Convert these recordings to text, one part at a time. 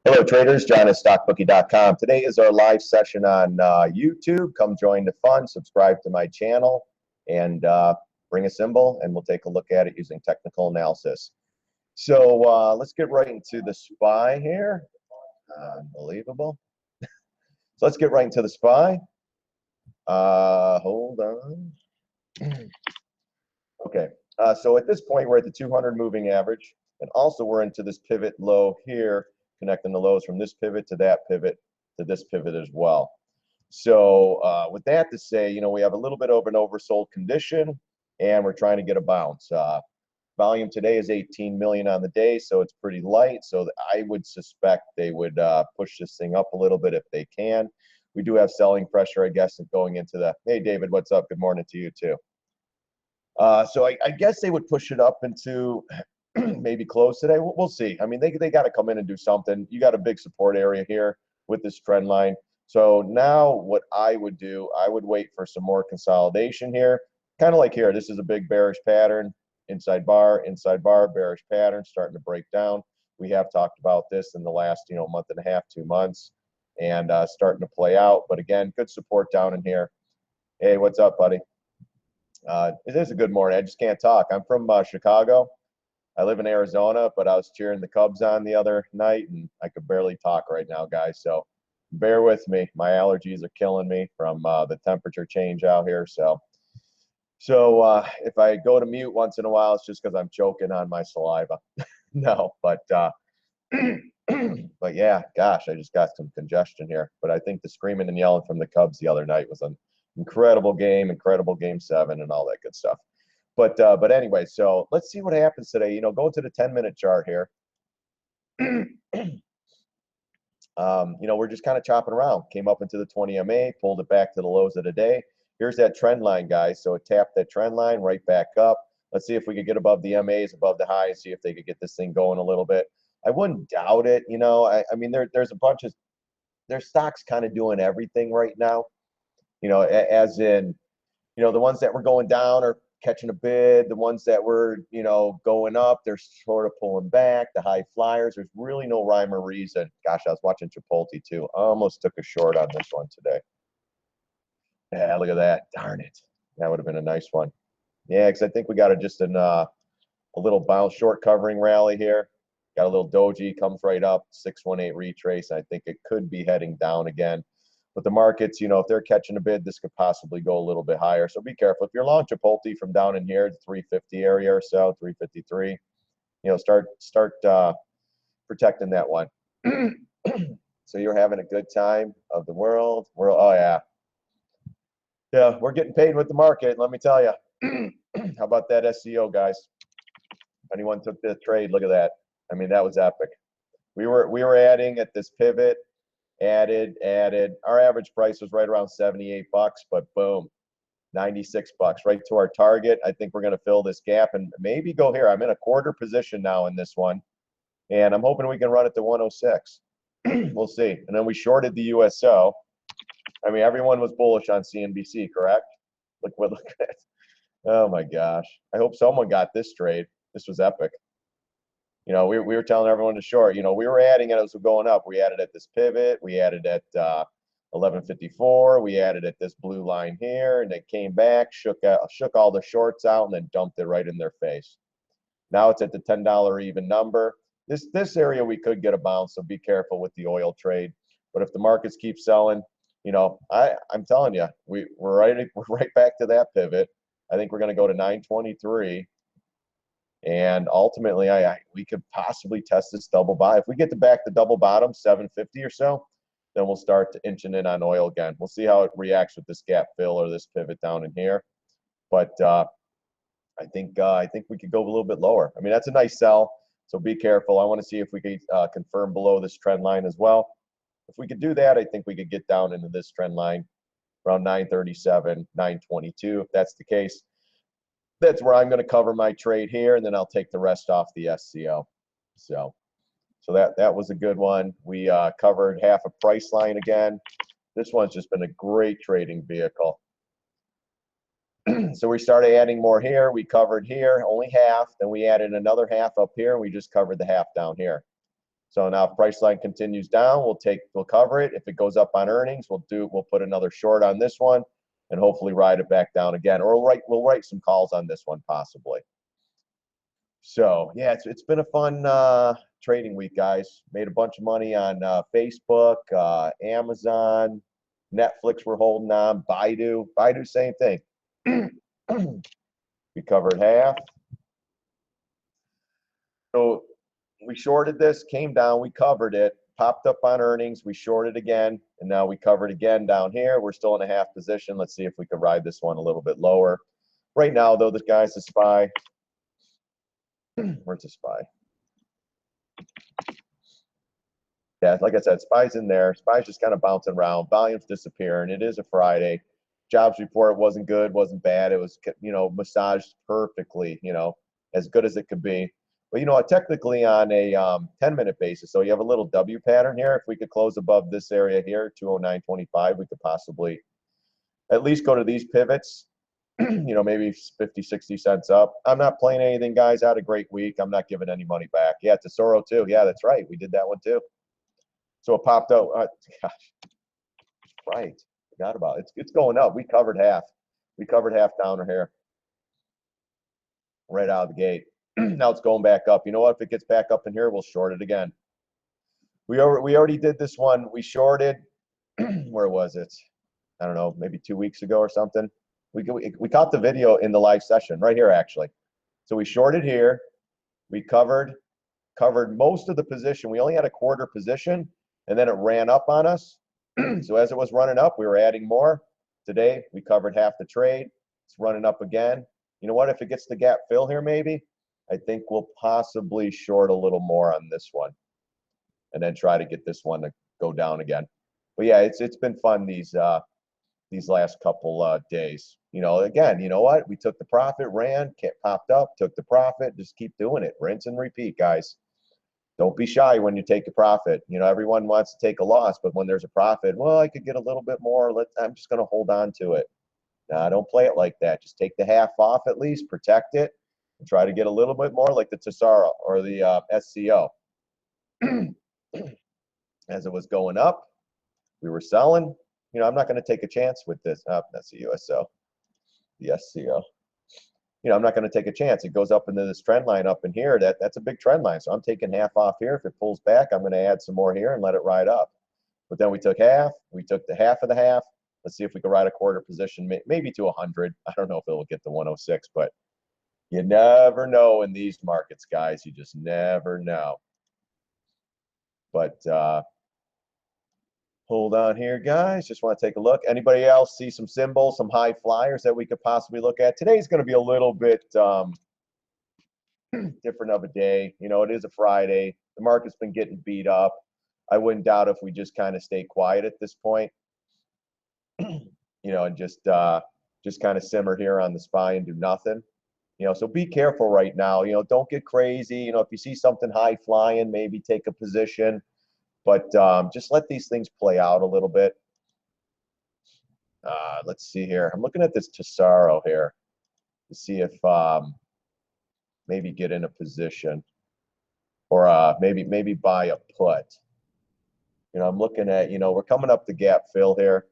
Hello, traders. John at StockBookie.com. Today is our live session on YouTube. Come join the fun. Subscribe to my channel and bring a symbol, and we'll take a look at it using technical analysis. So let's get right into the SPY here. Unbelievable. So let's get right into the SPY. Hold on. Okay. So at this point, we're at the 200 moving average, and also we're into this pivot low here, connecting the lows from this pivot to that pivot to this pivot as well. So with that to say, we have a little bit of an oversold condition, and we're trying to get a bounce. Volume today is 18 million on the day, so it's pretty light. So I would suspect they would push this thing up a little bit if they can. We do have selling pressure, I guess, going into the. Hey, David, what's up? Good morning to you too. So I guess they would push it up into maybe close today. We'll see. I mean, they got to come in and do something. You got a big support area here with this trend line. So now what I would do, I would wait for some more consolidation here. Kind of like here, this is a big bearish pattern. Inside bar, bearish pattern starting to break down. We have talked about this in the last, month and a half, 2 months, and starting to play out. But again, good support down in here. Hey, what's up, buddy? It is a good morning. I just can't talk. I'm from Chicago. I live in Arizona, but I was cheering the Cubs on the other night, and I could barely talk right now, guys. So bear with me. My allergies are killing me from the temperature change out here. So if I go to mute once in a while, it's just because I'm choking on my saliva. No, but but yeah, gosh, I just got some congestion here. But I think the screaming and yelling from the Cubs the other night was an incredible game 7, and all that good stuff. But anyway, so let's see what happens today. Go to the 10-minute chart here. We're just kind of chopping around. Came up into the 20 MA, pulled it back to the lows of the day. Here's that trend line, guys. So it tapped that trend line right back up. Let's see if we could get above the MAs, above the highs, see if they could get this thing going a little bit. I wouldn't doubt it. I mean, there's a bunch of there's stocks kind of doing everything right now. As in, the ones that were going down are catching a bid. The ones that were, going up, they're sort of pulling back. The high flyers, there's really no rhyme or reason. Gosh, I was watching Chipotle too. I almost took a short on this one today. Yeah, look at that. Darn it. That would have been a nice one. Yeah, because I think we got a little bounce short covering rally here. Got a little doji, comes right up, 618 retrace. I think it could be heading down again. But the markets, if they're catching a bid, this could possibly go a little bit higher. So be careful. If you're long Chipotle from down in here, the 350 area or so, 353, start protecting that one. So you're having a good time of the world. Oh yeah. Yeah, we're getting paid with the market, let me tell you. How about that SEO, guys? If anyone took the trade, look at that. I mean, that was epic. We were adding at this pivot, added. Our average price was right around $78, but boom, $96, right to our target. I think we're going to fill this gap and maybe go here. I'm in a quarter position now in this one, and I'm hoping we can run it to 106. We'll see. And then we shorted the USO. I mean, everyone was bullish on CNBC, correct? Look at that. Oh my gosh. I hope someone got this trade. This was epic. We were telling everyone to short. We were adding it as we're going up. We added at this pivot. We added at 1154. We added at this blue line here, and it came back, shook all the shorts out, and then dumped it right in their face. Now it's at the $10 even number. This area we could get a bounce, so be careful with the oil trade. But if the markets keep selling, I'm telling you, we're right back to that pivot. I think we're going to go to 923. And ultimately, we could possibly test this double bottom. If we get back the double bottom, 750 or so, then we'll start to inching in on oil again. We'll see how it reacts with this gap fill or this pivot down in here. But I think we could go a little bit lower. I mean, that's a nice sell, so be careful. I want to see if we could confirm below this trend line as well. If we could do that, I think we could get down into this trend line around 937, 922. If that's the case, that's where I'm going to cover my trade here, and then I'll take the rest off the SCO. So that was a good one. We covered half a price line again. This one's just been a great trading vehicle. So we started adding more here. We covered here, only half. Then we added another half up here, and we just covered the half down here. So now if price line continues down, we'll cover it. If it goes up on earnings, we'll put another short on this one and hopefully ride it back down again. Or we'll write some calls on this one possibly. So yeah, it's been a fun trading week, guys. Made a bunch of money on Facebook, Amazon, Netflix we're holding on, Baidu, same thing. We covered half. So we shorted this, came down, we covered it, popped up on earnings, we shorted again, and now we covered again down here. We're still in a half position. Let's see if we could ride this one a little bit lower. Right now, though, this guy's a SPY. Where's the SPY? Yeah, like I said, SPY's in there. SPY's just kind of bouncing around. Volume's disappearing. It is a Friday. Jobs report wasn't good, wasn't bad. It was, massaged perfectly, as good as it could be. But, technically on a 10-minute basis, so you have a little W pattern here. If we could close above this area here, 209.25, we could possibly at least go to these pivots, maybe 50, 60 cents up. I'm not playing anything, guys. I had a great week. I'm not giving any money back. Yeah, Tesoro too. Yeah, that's right. We did that one too. So it popped out. Gosh, right. Forgot about it. It's going up. We covered half. We covered half down here right out of the gate. Now it's going back up. You know what? If it gets back up in here, we'll short it again. We already did this one. We shorted. Where was it? I don't know, maybe 2 weeks ago or something. We caught the video in the live session right here, actually. So we shorted here. We covered most of the position. We only had a quarter position, and then it ran up on us. So as it was running up, we were adding more. Today, we covered half the trade. It's running up again. You know what? If it gets the gap fill here, maybe, I think we'll possibly short a little more on this one and then try to get this one to go down again. But yeah, it's been fun these last couple days. Again, you know what? We took the profit, ran, popped up, took the profit. Just keep doing it. Rinse and repeat, guys. Don't be shy when you take a profit. Everyone wants to take a loss, but when there's a profit, well, I could get a little bit more. I'm just going to hold on to it. Nah, don't play it like that. Just take the half off at least, protect it, and try to get a little bit more like the Tesoro or the SCO. As it was going up, we were selling. I'm not going to take a chance with this. That's the USO, the SCO. I'm not going to take a chance. It goes up into this trend line up in here. That's a big trend line. So I'm taking half off here. If it pulls back, I'm going to add some more here and let it ride up. But then we took half. We took the half of the half. Let's see if we can ride a quarter position, maybe to 100. I don't know if it will get to 106, but you never know in these markets, guys. You just never know. But hold on here, guys. Just want to take a look. Anybody else see some symbols, some high flyers that we could possibly look at? Today's going to be a little bit different of a day. It is a Friday. The market's been getting beat up. I wouldn't doubt if we just kind of stay quiet at this point, and just kind of simmer here on the SPY and do nothing. So be careful right now. Don't get crazy. If you see something high flying, maybe take a position. But just let these things play out a little bit. Let's see here. I'm looking at this Tesoro here to see if maybe get in a position or maybe buy a put. I'm looking at, we're coming up the gap fill here.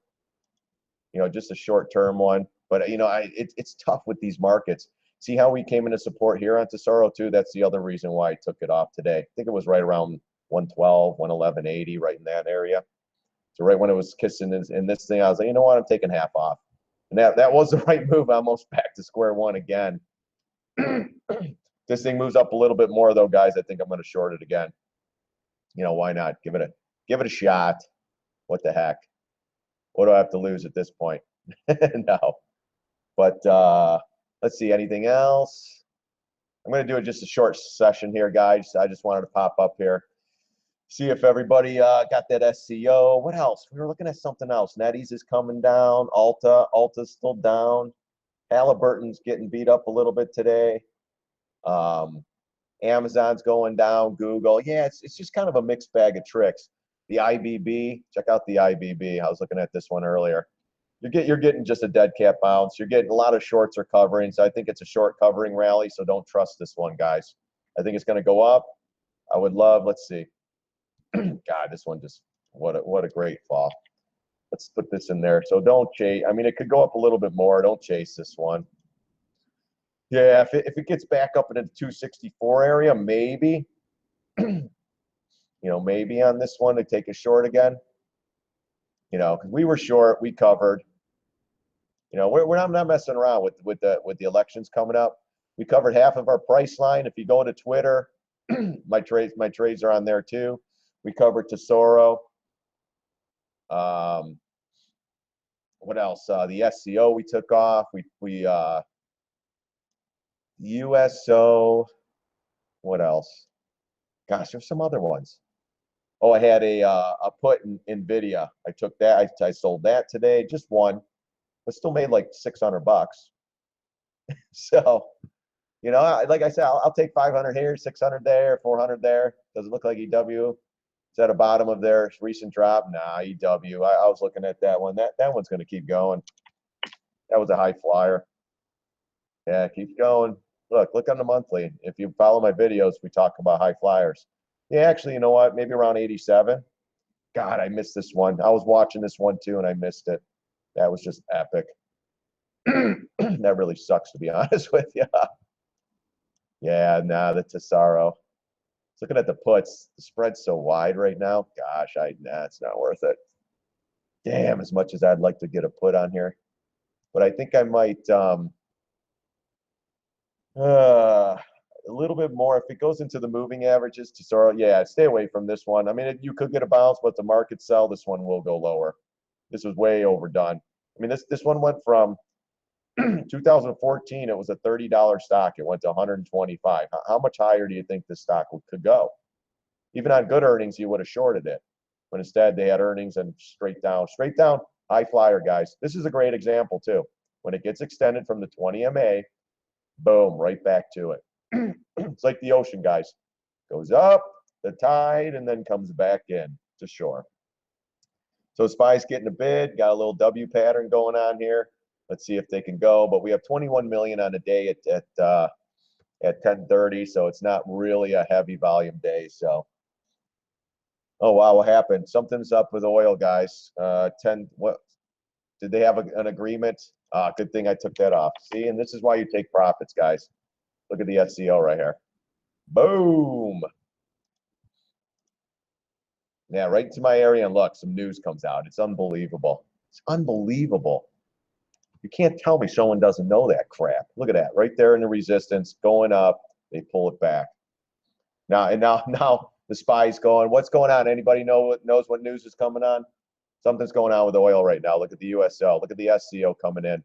Just a short-term one. But, it's tough with these markets. See how we came into support here on Tesoro too? That's the other reason why I took it off today. I think it was right around 112, 111.80, right in that area. So right when it was kissing in this thing, I was like, you know what? I'm taking half off. And that was the right move. Almost back to square one again. This thing moves up a little bit more though, guys. I think I'm going to short it again. Why not? Give it a shot. What the heck? What do I have to lose at this point? No. But let's see. Anything else? I'm going to do just a short session here, guys. I just wanted to pop up here. See if everybody got that SCO. What else? We were looking at something else. Nettie's is coming down. Alta's still down. Halliburton's getting beat up a little bit today. Amazon's going down. Google. Yeah, it's just kind of a mixed bag of tricks. The IBB. Check out the IBB. I was looking at this one earlier. You're getting just a dead cat bounce. You're getting a lot of shorts are covering. So I think it's a short covering rally. So don't trust this one, guys. I think it's going to go up. I would love. Let's see. God, this one just what a great fall. Let's put this in there. So don't chase. I mean, it could go up a little bit more. Don't chase this one. Yeah, if it gets back up into the 264 area, maybe, maybe on this one to take a short again. Because we were short, we covered. We're not messing around with the elections coming up. We covered half of our price line. If you go to Twitter, my trades are on there too. We covered Tesoro. What else? The SCO we took off. We USO. What else? Gosh, there's some other ones. Oh, I had a put in Nvidia. I took that. I sold that today. Just one, but still made like $600. So, like I said, I'll take 500 here, 600 there, 400 there. Does it look like EW? Is at the bottom of their recent drop? Nah, EW. I was looking at that one. That one's going to keep going. That was a high flyer. Yeah, it keeps going. Look on the monthly. If you follow my videos, we talk about high flyers. Yeah, actually, you know what? Maybe around 87. God, I missed this one. I was watching this one too, and I missed it. That was just epic. That really sucks, to be honest with you. Yeah, nah, the Tesoro. Looking at the puts, the spread's so wide right now. Gosh, nah, it's not worth it. Damn, as much as I'd like to get a put on here, but I think I might a little bit more if it goes into the moving averages. Tesoro, yeah, stay away from this one. I mean, you could get a bounce, but the market sell. This one will go lower. This was way overdone. I mean, this one went from 2014, it was a $30 stock. It went to 125. How much higher do you think this stock could go? Even on good earnings, you would have shorted it. But instead, they had earnings and straight down, high flyer, guys. This is a great example, too. When it gets extended from the 20 MA, boom, right back to it. It's like the ocean, guys. Goes up, the tide, and then comes back in to shore. So SPY's getting a bid, got a little W pattern going on here. Let's see if they can go. But we have 21 million on a day at 10:30, so it's not really a heavy volume day. So, oh wow, what happened? Something's up with oil, guys. What did they have an agreement? Good thing I took that off. See, and this is why you take profits, guys. Look at the SCO right here. Boom. Yeah, right into my area, and look, some news comes out. It's unbelievable. It's unbelievable. You can't tell me someone doesn't know that crap. Look at that, right there in the resistance, going up. They pull it back. Now the SPY's going. What's going on? Anybody knows what news is coming on? Something's going on with oil right now. Look at the USO. Look at the SCO coming in.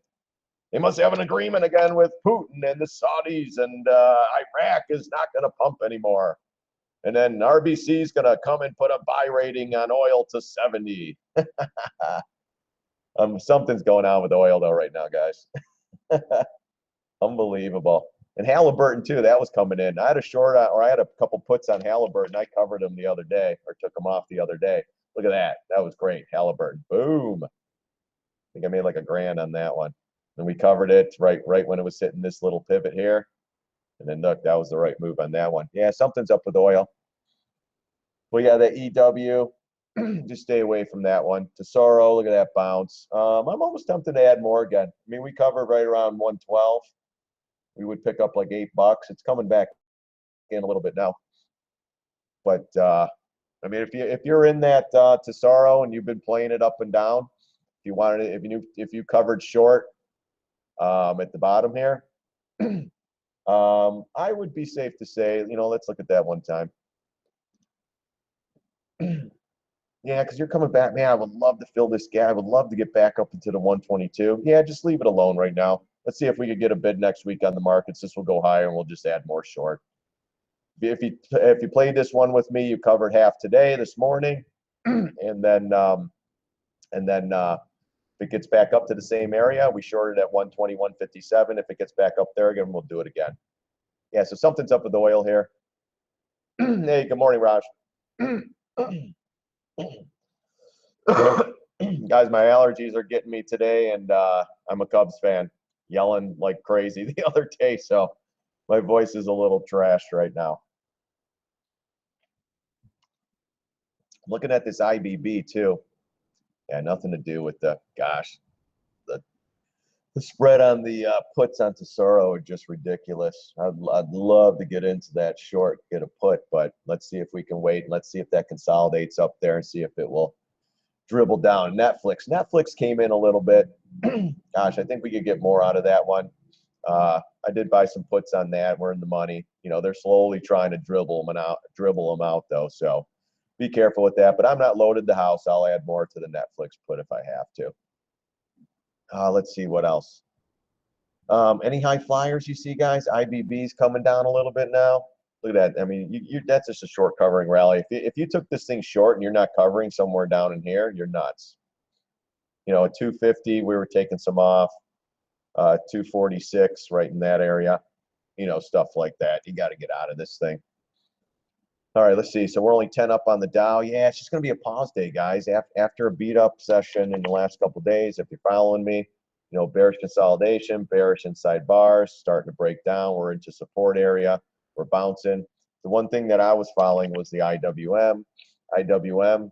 They must have an agreement again with Putin and the Saudis, and Iraq is not going to pump anymore. And then RBC is going to come and put a buy rating on oil to 70. Something's going on with oil though right now, guys. Unbelievable. And Halliburton too, that was coming in. I had a short or I had a couple puts on Halliburton. I covered them the other day or took them off the other day. Look at that. That was great. Halliburton. Boom. I think I made like $1,000 on that one. And we covered it right when it was hitting this little pivot here. And then look, that was the right move on that one. Yeah, something's up with oil. Well, yeah, the EW. Just stay away from that one. Tesoro, look at that bounce. I'm almost tempted to add more again. I mean, we covered right around 112. We would pick up like $8. It's coming back in a little bit now. But I mean, if you're in that Tesoro and you've been playing it up and down, if you wanted it, if you covered short at the bottom here, I would be safe to say, let's look at that one time. Yeah, because you're coming back. Man, I would love to fill this gap. I would love to get back up into the 122. Yeah, just leave it alone right now. Let's see if we could get a bid next week on the markets. This will go higher, and we'll just add more short. If you played this one with me, you covered half today, this morning, and then if it gets back up to the same area, we shorted at 121.57. If it gets back up there again, we'll do it again. Yeah, so something's up with the oil here. Hey, good morning, Raj. Guys, my allergies are getting me today, and I'm a Cubs fan, yelling like crazy the other day, so my voice is a little trashed right now. Looking at this IBB too. Yeah, nothing to do with the, gosh, the spread on the puts on Tesoro are just ridiculous. I'd love to get into that short, get a put, but let's see if we can wait. Let's see if that consolidates up there and see if it will dribble down. Netflix came in a little bit. Gosh, I think we could get more out of that one. I did buy some puts on that. We're in the money. You know, they're slowly trying to dribble them out though. So be careful with that. But I'm not loaded the house. I'll add more to the Netflix put if I have to. Let's see what else. Any high flyers you see, guys? IBB's coming down a little bit now. Look at that. I mean, that's just a short covering rally. If you took this thing short and you're not covering somewhere down in here, you're nuts. You know, at 250, we were taking some off. 246, right in that area. You know, stuff like that. You got to get out of this thing. All right, let's see. So we're only 10 up on the Dow. Yeah, it's just going to be a pause day, guys. After a beat-up session in the last couple of days, if you're following me, you know, bearish consolidation, bearish inside bars, starting to break down. We're into support area. We're bouncing. The one thing that I was following was the IWM. IWM,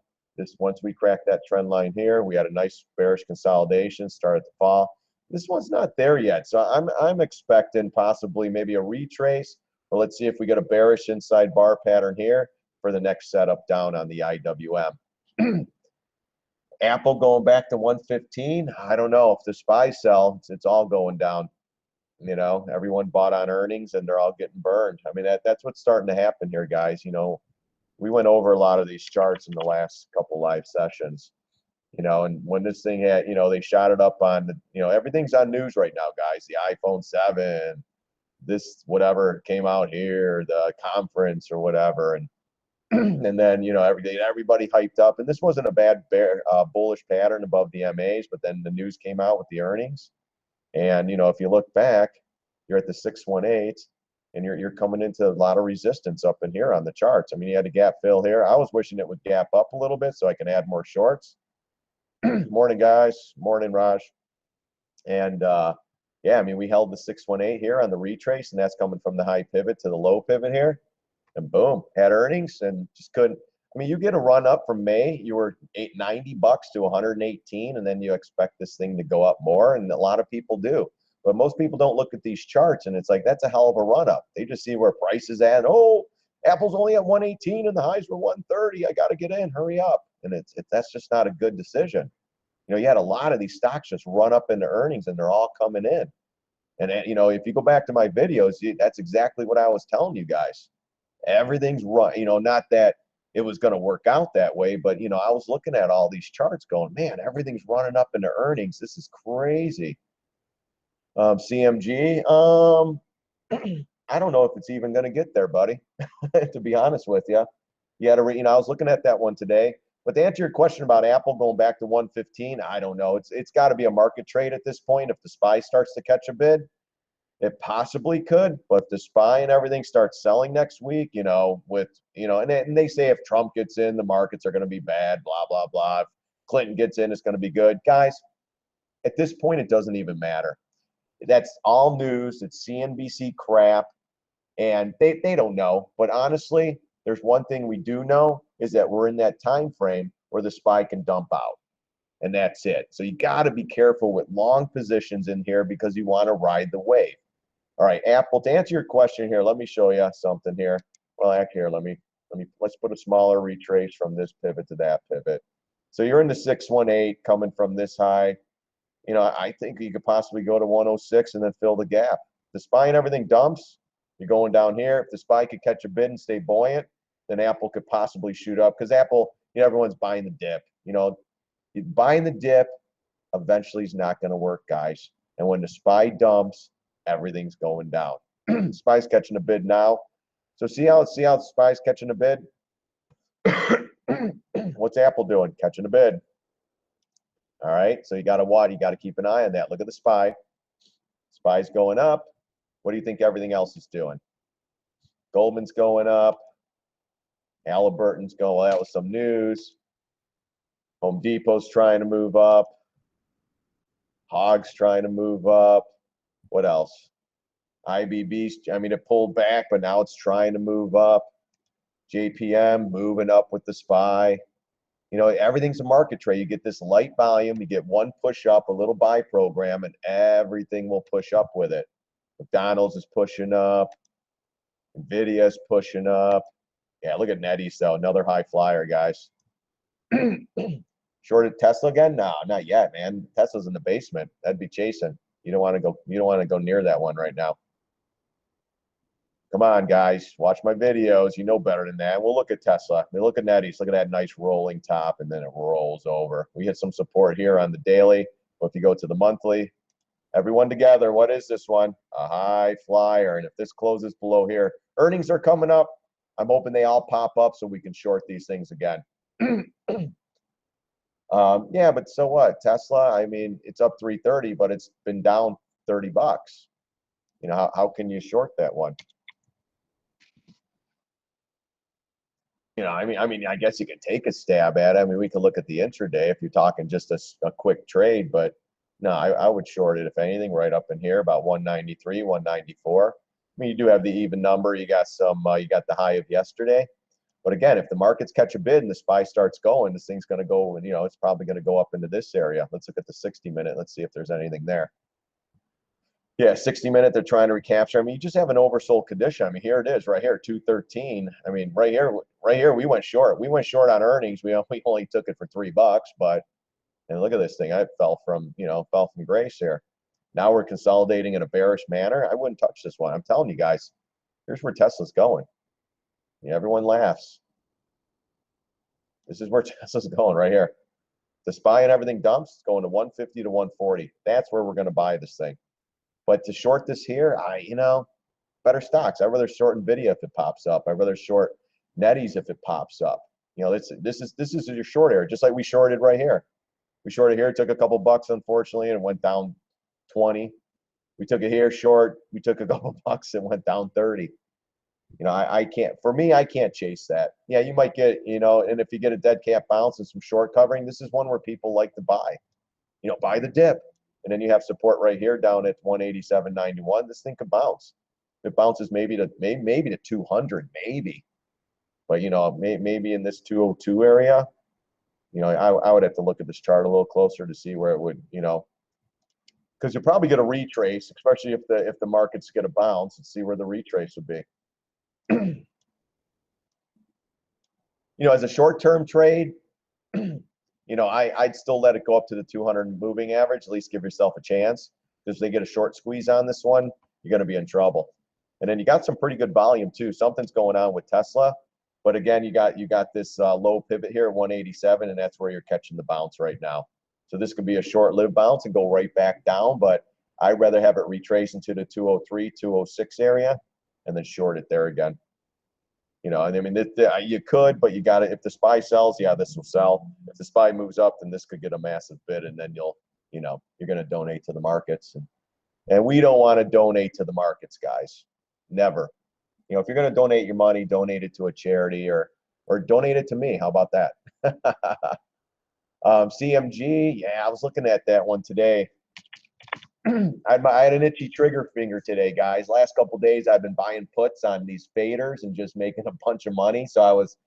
once we cracked that trend line here, we had a nice bearish consolidation, started to fall. This one's not there yet, so I'm expecting possibly maybe a retrace. But let's see if we get a bearish inside bar pattern here for the next setup down on the IWM. Apple going back to 115. I don't know if the SPY sell, it's all going down. You know, everyone bought on earnings and they're all getting burned. I mean, that's what's starting to happen here, guys. You know, we went over a lot of these charts in the last couple live sessions. You know, and when this thing had, you know, they shot it up on the, you know, everything's on news right now, guys. The iPhone 7, this whatever came out here, the conference or whatever, and and then, you know, everybody hyped up, and this wasn't a bad bullish pattern above the MAs, but then the news came out with the earnings, and you know, if you look back, you're at the 618, and you're coming into a lot of resistance up in here on the charts. I mean, you had a gap fill here. I was wishing it would gap up a little bit so I can add more shorts. Morning, guys. Morning, Raj. And yeah, I mean, we held the 618 here on the retrace, and that's coming from the high pivot to the low pivot here. And boom, had earnings and just couldn't. I mean, you get a run up from May, you were $90 to 118, and then you expect this thing to go up more, and a lot of people do. But most people don't look at these charts, and it's like, that's a hell of a run up. They just see where price is at. Oh, Apple's only at 118 and the highs were 130. I got to get in, hurry up. And that's just not a good decision. You know, you had a lot of these stocks just run up into earnings, and they're all coming in. And, you know, if you go back to my videos, that's exactly what I was telling you guys. Everything's run, you know, not that it was going to work out that way, but, you know, I was looking at all these charts going, man, everything's running up into earnings. This is crazy. CMG, I don't know if it's even going to get there, buddy, to be honest with you. You had to, you know, I was looking at that one today. But to answer your question about Apple going back to 115, I don't know. It's got to be a market trade at this point. If the SPY starts to catch a bid, it possibly could. But if the SPY and everything starts selling next week, you know, with, you know, and they say if Trump gets in, the markets are going to be bad, blah, blah, blah. If Clinton gets in, it's going to be good. Guys, at this point, it doesn't even matter. That's all news. It's CNBC crap. And they don't know. But honestly, there's one thing we do know is that we're in that time frame where the SPY can dump out. And that's it. So you got to be careful with long positions in here because you want to ride the wave. All right, Apple, to answer your question here, let me show you something here. Well, actually, here, let's put a smaller retrace from this pivot to that pivot. So you're in the 618 coming from this high. You know, I think you could possibly go to 106 and then fill the gap. The SPY and everything dumps. You're going down here. If the SPY could catch a bid and stay buoyant, then Apple could possibly shoot up because Apple, you know, everyone's buying the dip. You know, buying the dip eventually is not going to work, guys. And when the SPY dumps, everything's going down. SPY's catching a bid now. So see how the SPY's catching a bid? What's Apple doing? Catching a bid. All right. So you got to what? You got to keep an eye on that. Look at the SPY. SPY's going up. What do you think everything else is doing? Goldman's going up. Halliburton's going, well, that was some news. Home Depot's trying to move up. Hog's trying to move up. What else? IBB's, I mean, it pulled back, but now it's trying to move up. JPM moving up with the SPY. You know, everything's a market trade. You get this light volume, you get one push up, a little buy program, and everything will push up with it. McDonald's is pushing up. Nvidia is pushing up. Yeah, look at NetEase though, another high flyer, guys. Shorted Tesla again? No, not yet, man. Tesla's in the basement. That'd be chasing. You don't want to go. You don't want to go near that one right now. Come on, guys. Watch my videos. You know better than that. We'll look at Tesla. I mean, look at NetEase. Look at that nice rolling top, and then it rolls over. We hit some support here on the daily. But if you go to the monthly, everyone together, what is this one? A high flyer. And if this closes below here, earnings are coming up. I'm hoping they all pop up so we can short these things again. Yeah, but so what? Tesla, I mean, it's up 330, but it's been down 30 bucks. You know, how can you short that one? You know, I guess you could take a stab at it. I mean, we could look at the intraday if you're talking just a quick trade, but no, I would short it if anything right up in here about 193, 194. I mean, you do have the even number. You got some, you got the high of yesterday. But again, if the markets catch a bid and the SPY starts going, this thing's going to go, and you know, it's probably going to go up into this area. Let's look at the 60-minute. Let's see if there's anything there. Yeah, 60-minute, they're trying to recapture. I mean, you just have an oversold condition. I mean, here it is right here, 213. I mean, right here, we went short. We went short on earnings. We only took it for $3, but and look at this thing. I fell from grace here. Now we're consolidating in a bearish manner. I wouldn't touch this one. I'm telling you guys, here's where Tesla's going. Yeah, everyone laughs. This is where Tesla's going right here. The SPY and everything dumps, it's going to 150 to 140. That's where we're going to buy this thing. But to short this here, better stocks. I'd rather short Nvidia if it pops up. I'd rather short NetEase if it pops up. You know, this is your short area, just like we shorted right here. We shorted here, took a couple bucks, unfortunately, and went down 20. We took it here short. We took a couple bucks and went down 30. You know, I can't, for me, I can't chase that. Yeah, you might get, you know, and if you get a dead cat bounce and some short covering, this is one where people like to buy. You know, buy the dip. And then you have support right here down at 187.91. This thing could bounce. It bounces maybe to 200, maybe. But, you know, maybe in this 202 area, you know, I would have to look at this chart a little closer to see where it would, you know, because you're probably going to retrace, especially if the markets get a bounce, and see where the retrace would be. You know, as a short-term trade, you know, I'd still let it go up to the 200 moving average, at least give yourself a chance. Because if they get a short squeeze on this one, you're going to be in trouble. And then you got some pretty good volume too. Something's going on with Tesla. But again, you got this low pivot here at 187, and that's where you're catching the bounce right now. So this could be a short-lived bounce and go right back down, but I'd rather have it retrace into the 203, 206 area and then short it there again. You know, and I mean, you could, but you got to, if the SPY sells, yeah, this will sell. If the SPY moves up, then this could get a massive bid, and then you're going to donate to the markets. And we don't want to donate to the markets, guys. Never. You know, if you're going to donate your money, donate it to a charity or donate it to me. How about that? CMG, yeah, I was looking at that one today. I had an itchy trigger finger today, guys. Last couple of days, I've been buying puts on these faders and just making a bunch of money. So I was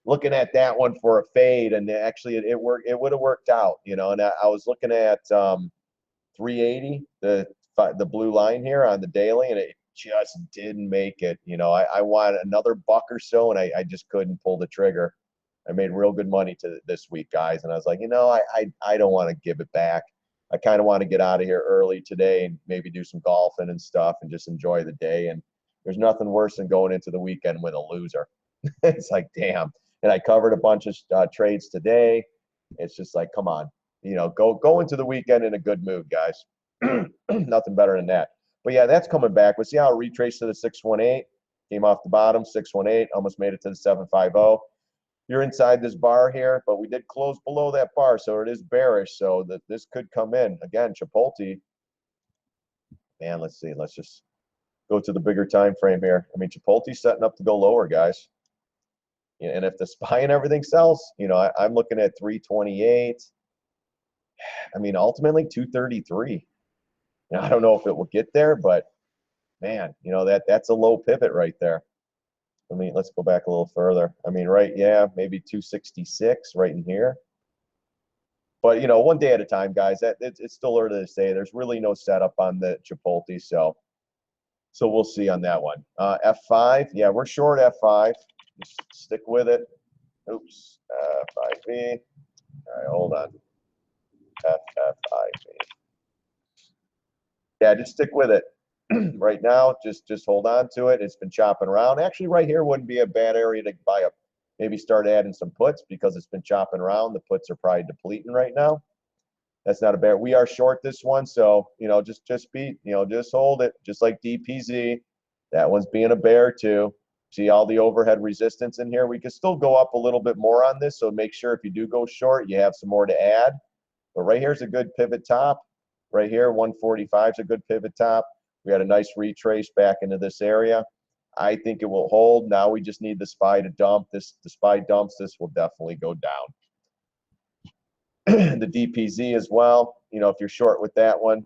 looking at that one for a fade, and actually it worked. It would have worked out, you know. And I was looking at 380, the blue line here on the daily, and it just didn't make it. You know, I wanted another buck or so, and I just couldn't pull the trigger. I made real good money this week, guys, and I was like, you know, I don't want to give it back. I kind of want to get out of here early today and maybe do some golfing and stuff and just enjoy the day. And there's nothing worse than going into the weekend with a loser. It's like, damn. And I covered a bunch of trades today. It's just like, come on, you know, go into the weekend in a good mood, guys. Nothing better than that. But yeah, that's coming back. We'll see how it retraced to the 618. Came off the bottom, 618, almost made it to the 750. You're inside this bar here, but we did close below that bar, so it is bearish. So that this could come in again. Chipotle, man. Let's see. Let's just go to the bigger time frame here. I mean, Chipotle's setting up to go lower, guys. Yeah, and if the SPY and everything sells, you know, I'm looking at 328. I mean, ultimately 233. Now, I don't know if it will get there, but man, you know, that's a low pivot right there. let's go back a little further. I mean, right, yeah, maybe 266 right in here. But you know, one day at a time, guys. It's still early to say. There's really no setup on the Chipotle, so we'll see on that one. F5, yeah, we're short F5. Just stick with it. Oops, F5B. All right, hold on. FFIB. Yeah, just stick with it. Right now, just hold on to it. It's been chopping around. Actually, right here wouldn't be a bad area to buy up. Maybe start adding some puts because it's been chopping around. The puts are probably depleting right now. That's not a bad. We are short this one, so you know, just just hold it, just like DPZ. That one's being a bear too. See all the overhead resistance in here. We can still go up a little bit more on this, so make sure if you do go short, you have some more to add. But right here's a good pivot top. Right here, 145 is a good pivot top. We had a nice retrace back into this area. I think it will hold. Now we just need the SPY to dump. The SPY dumps, this will definitely go down. The DPZ as well. You know, if you're short with that one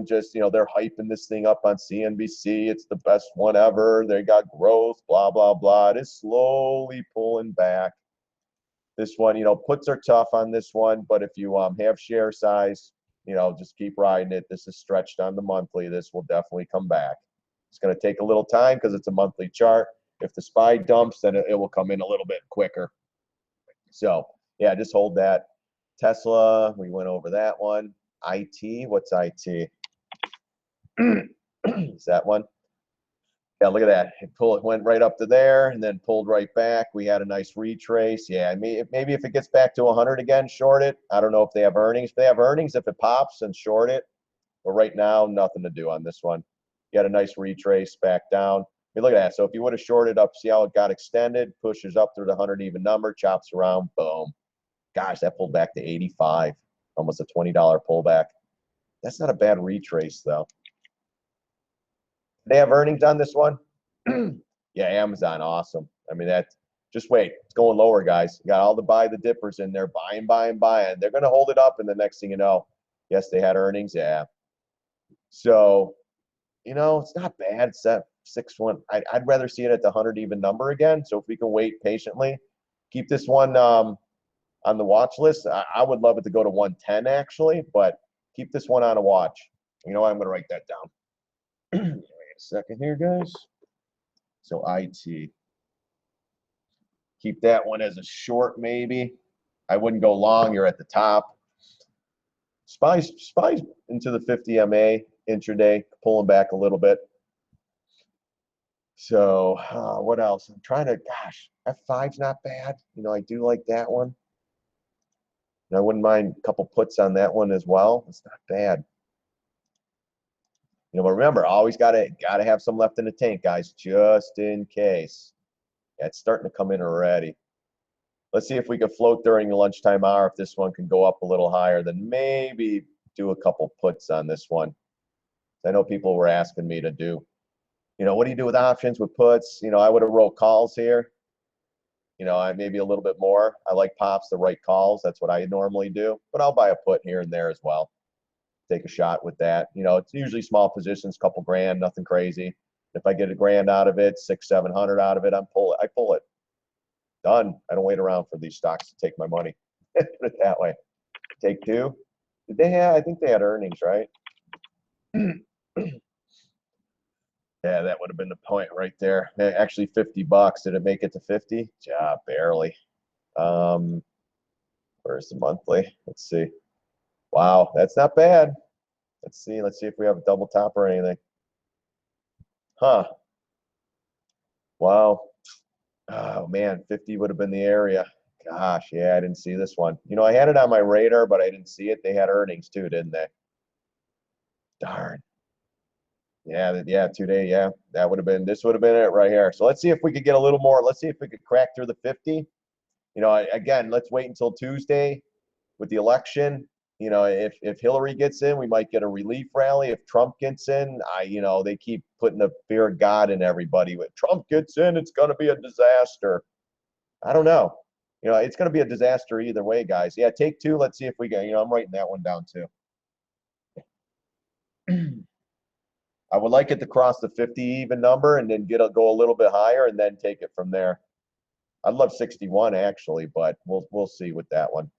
just, you know, they're hyping this thing up on CNBC. It's the best one ever. They got growth, blah, blah, blah. It is slowly pulling back. This one, you know, puts are tough on this one, but if you have share size, you know, just keep riding it. This is stretched on the monthly. This will definitely come back. It's going to take a little time because it's a monthly chart. If the SPY dumps, then it will come in a little bit quicker. So, yeah, just hold that. Tesla, we went over that one. IT, what's IT? Is that one? Yeah, look at that. It went right up to there and then pulled right back. We had a nice retrace. Yeah, maybe if it gets back to 100 again, short it. I don't know if they have earnings. If they have earnings, if it pops, and short it. But right now, nothing to do on this one. You had a nice retrace back down. I mean, look at that. So if you would have shorted up, see how it got extended, pushes up through the 100 even number, chops around, boom. Gosh, that pulled back to 85, almost a $20 pullback. That's not a bad retrace, though. They have earnings on this one? Yeah, Amazon, awesome. I mean, just wait. It's going lower, guys. You got all the buy the dippers in there, buying, buying, buying. They're going to hold it up, and the next thing you know, yes, they had earnings, yeah. So, you know, it's not bad. It's that 6-1. I'd rather see it at the 100 even number again. So if we can wait patiently, keep this one on the watch list. I would love it to go to 110 actually, but keep this one on a watch. You know, I'm going to write that down. Wait a second here, guys. So IT. Keep that one as a short maybe. I wouldn't go long. You're at the top. SPY's into the 50 MA intraday, pulling back a little bit. So what else? I'm trying to, gosh, F5's not bad. You know, I do like that one. And I wouldn't mind a couple puts on that one as well. It's not bad. You know, but remember, always gotta have some left in the tank, guys, just in case. Yeah, it's starting to come in already. Let's see if we can float during the lunchtime hour. If this one can go up a little higher, then maybe do a couple puts on this one. I know people were asking me to do, you know, what do you do with options, with puts? You know, I would have wrote calls here. You know, I maybe a little bit more. I like pops to write calls. That's what I normally do. But I'll buy a put here and there as well. Take a shot with that. You know, it's usually small positions, couple grand, nothing crazy. If I get a grand out of it, 600-700 out of it, I pull it. Done. I don't wait around for these stocks to take my money. Put it that way. Take two. Did they have? I think they had earnings, right? Yeah, that would have been the point right there. Actually, $50. Did it make it to 50? Yeah, barely. Where's the monthly? Let's see. Wow, that's not bad. Let's see if we have a double top or anything. Huh. Wow. Oh man, 50 would have been the area. Gosh, yeah, I didn't see this one. You know, I had it on my radar, but I didn't see it. They had earnings too, didn't they? Darn. Yeah, 2 day, yeah. This would have been it right here. So let's see if we could get a little more. Let's see if we could crack through the 50. You know, again, let's wait until Tuesday with the election. You know, if Hillary gets in, we might get a relief rally. If Trump gets in, you know, they keep putting the fear of God in everybody. When Trump gets in, it's going to be a disaster. I don't know. You know, it's going to be a disaster either way, guys. Yeah, take two. Let's see if we can. You know, I'm writing that one down too. I would like it to cross the 50 even number and then go a little bit higher and then take it from there. I'd love 61 actually, but we'll see with that one.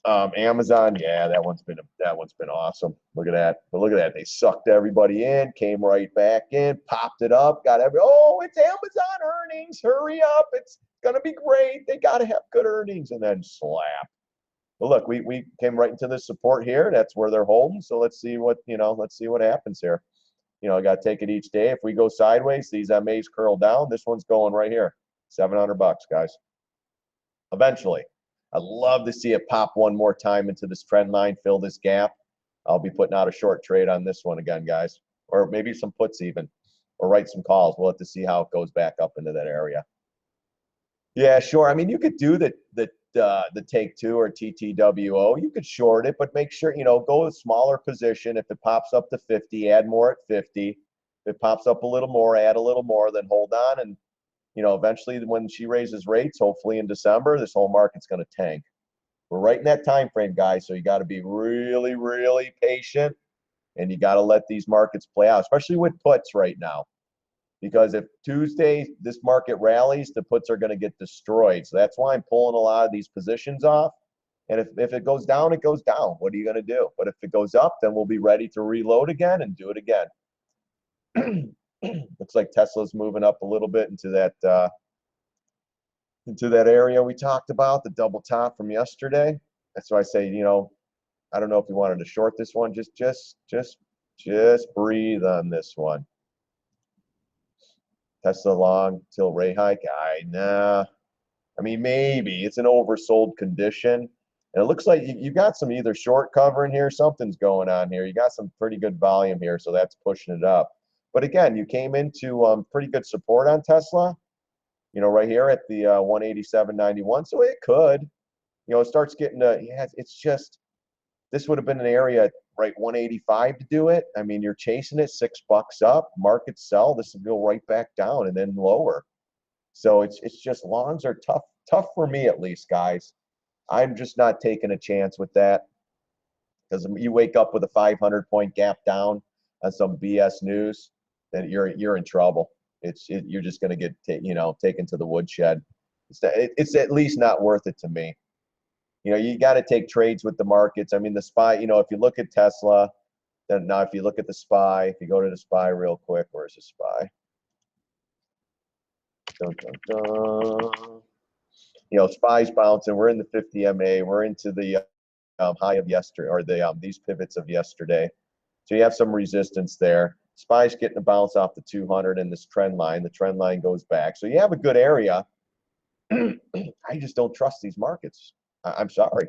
Amazon, yeah, that one's been awesome. Look at that. But look at that. They sucked everybody in, came right back in, popped it up, got oh, it's Amazon earnings. Hurry up. It's gonna be great. They gotta have good earnings, and then slap. But look, we came right into the support here. That's where they're holding. So let's see what happens here. I got to take it each day. If we go sideways, these MAs curl down. This one's going right here, $700, guys. Eventually, I'd love to see it pop one more time into this trend line, fill this gap. I'll be putting out a short trade on this one again, guys, or maybe some puts even, or write some calls. We'll have to see how it goes back up into that area. Yeah, sure. I mean, you could do the take two or TTWO. You could short it, but make sure, go a smaller position. If it pops up to 50, add more at 50. If it pops up a little more, add a little more, then hold on. And, eventually when she raises rates, hopefully in December, this whole market's going to tank. We're right in that time frame, guys. So you got to be really, really patient, and you got to let these markets play out, especially with puts right now. Because if Tuesday this market rallies, the puts are going to get destroyed. So that's why I'm pulling a lot of these positions off. And if it goes down, it goes down. What are you going to do? But if it goes up, then we'll be ready to reload again and do it again. Looks like Tesla's moving up a little bit into that area we talked about, the double top from yesterday. That's why I say, I don't know if you wanted to short this one. Just breathe on this one. Tesla long till rate hike. Nah. I mean, maybe it's an oversold condition. And it looks like you got some either short cover in here, something's going on here. You got some pretty good volume here, so that's pushing it up. But again, you came into pretty good support on Tesla, right here at the 187.91. So it could, it starts getting it's just, this would have been an area right 185 to do it. I mean, you're chasing it $6 up, markets sell, this will go right back down and then lower. So it's just longs are tough for me at least, guys. I'm just not taking a chance with that, because you wake up with a 500-point gap down on some BS news, then you're in trouble. You're just going to get taken to the woodshed. It's at least not worth it to me. You got to take trades with the markets. I mean, the SPY, if you look at Tesla, then now if you look at the SPY, if you go to the SPY real quick, where's the SPY? Dun, dun, dun. SPY's bouncing. We're in the 50 MA. We're into the high of yesterday, or these pivots of yesterday. So you have some resistance there. SPY's getting a bounce off the 200 in this trend line. The trend line goes back. So you have a good area. I just don't trust these markets. I'm sorry.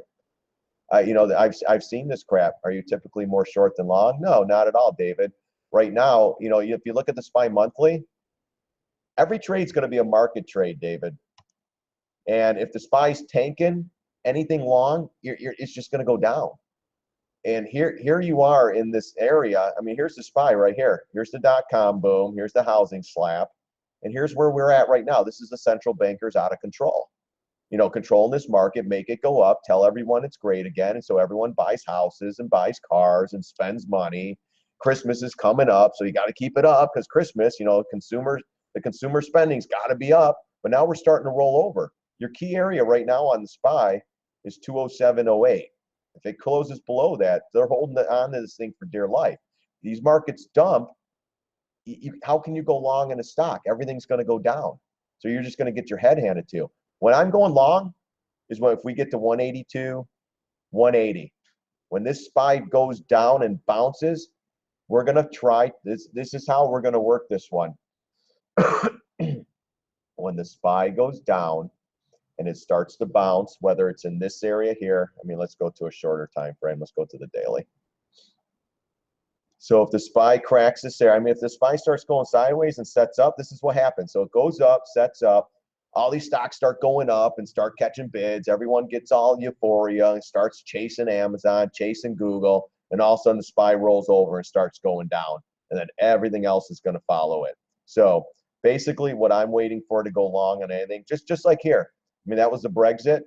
I've seen this crap. Are you typically more short than long? No, not at all, David. Right now, if you look at the SPY monthly, every trade's going to be a market trade, David. And if the SPY's tanking, anything long, it's just going to go down. And here you are in this area. I mean, here's the SPY right here. Here's the dot-com boom. Here's the housing slap. And here's where we're at right now. This is the central bankers out of control. Controlling this market, make it go up, tell everyone it's great again. And so everyone buys houses and buys cars and spends money. Christmas is coming up, so you got to keep it up, because Christmas, the consumer spending's got to be up. But now we're starting to roll over. Your key area right now on the SPY is 207.08. If it closes below that, they're holding on to this thing for dear life. These markets dump. How can you go long in a stock? Everything's going to go down. So you're just going to get your head handed to you. When I'm going long is if we get to 182, 180. When this SPY goes down and bounces, we're going to try this. This is how we're going to work this one. When the SPY goes down and it starts to bounce, whether it's in this area here, I mean, let's go to a shorter time frame. Let's go to the daily. So if the SPY cracks this area, I mean, if the SPY starts going sideways and sets up, this is what happens. So it goes up, sets up. All these stocks start going up and start catching bids. Everyone gets all euphoria and starts chasing Amazon, chasing Google, and all of a sudden the SPY rolls over and starts going down. And then everything else is going to follow it. So basically what I'm waiting for to go long on anything, just like here. I mean, that was the Brexit.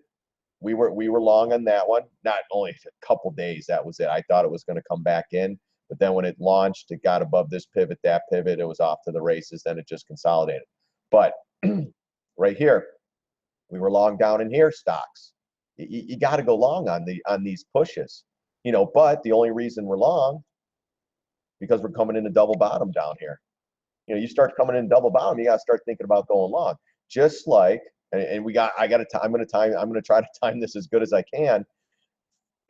We were long on that one. Not only a couple days, that was it. I thought it was going to come back in. But then when it launched, it got above this pivot, that pivot, it was off to the races. Then it just consolidated. But right here, we were long down in here stocks. You got to go long on these pushes, you know. But the only reason we're long because we're coming in a double bottom down here. You know, you start coming in double bottom, you got to start thinking about going long. Just like, and I'm going to try to time this as good as I can.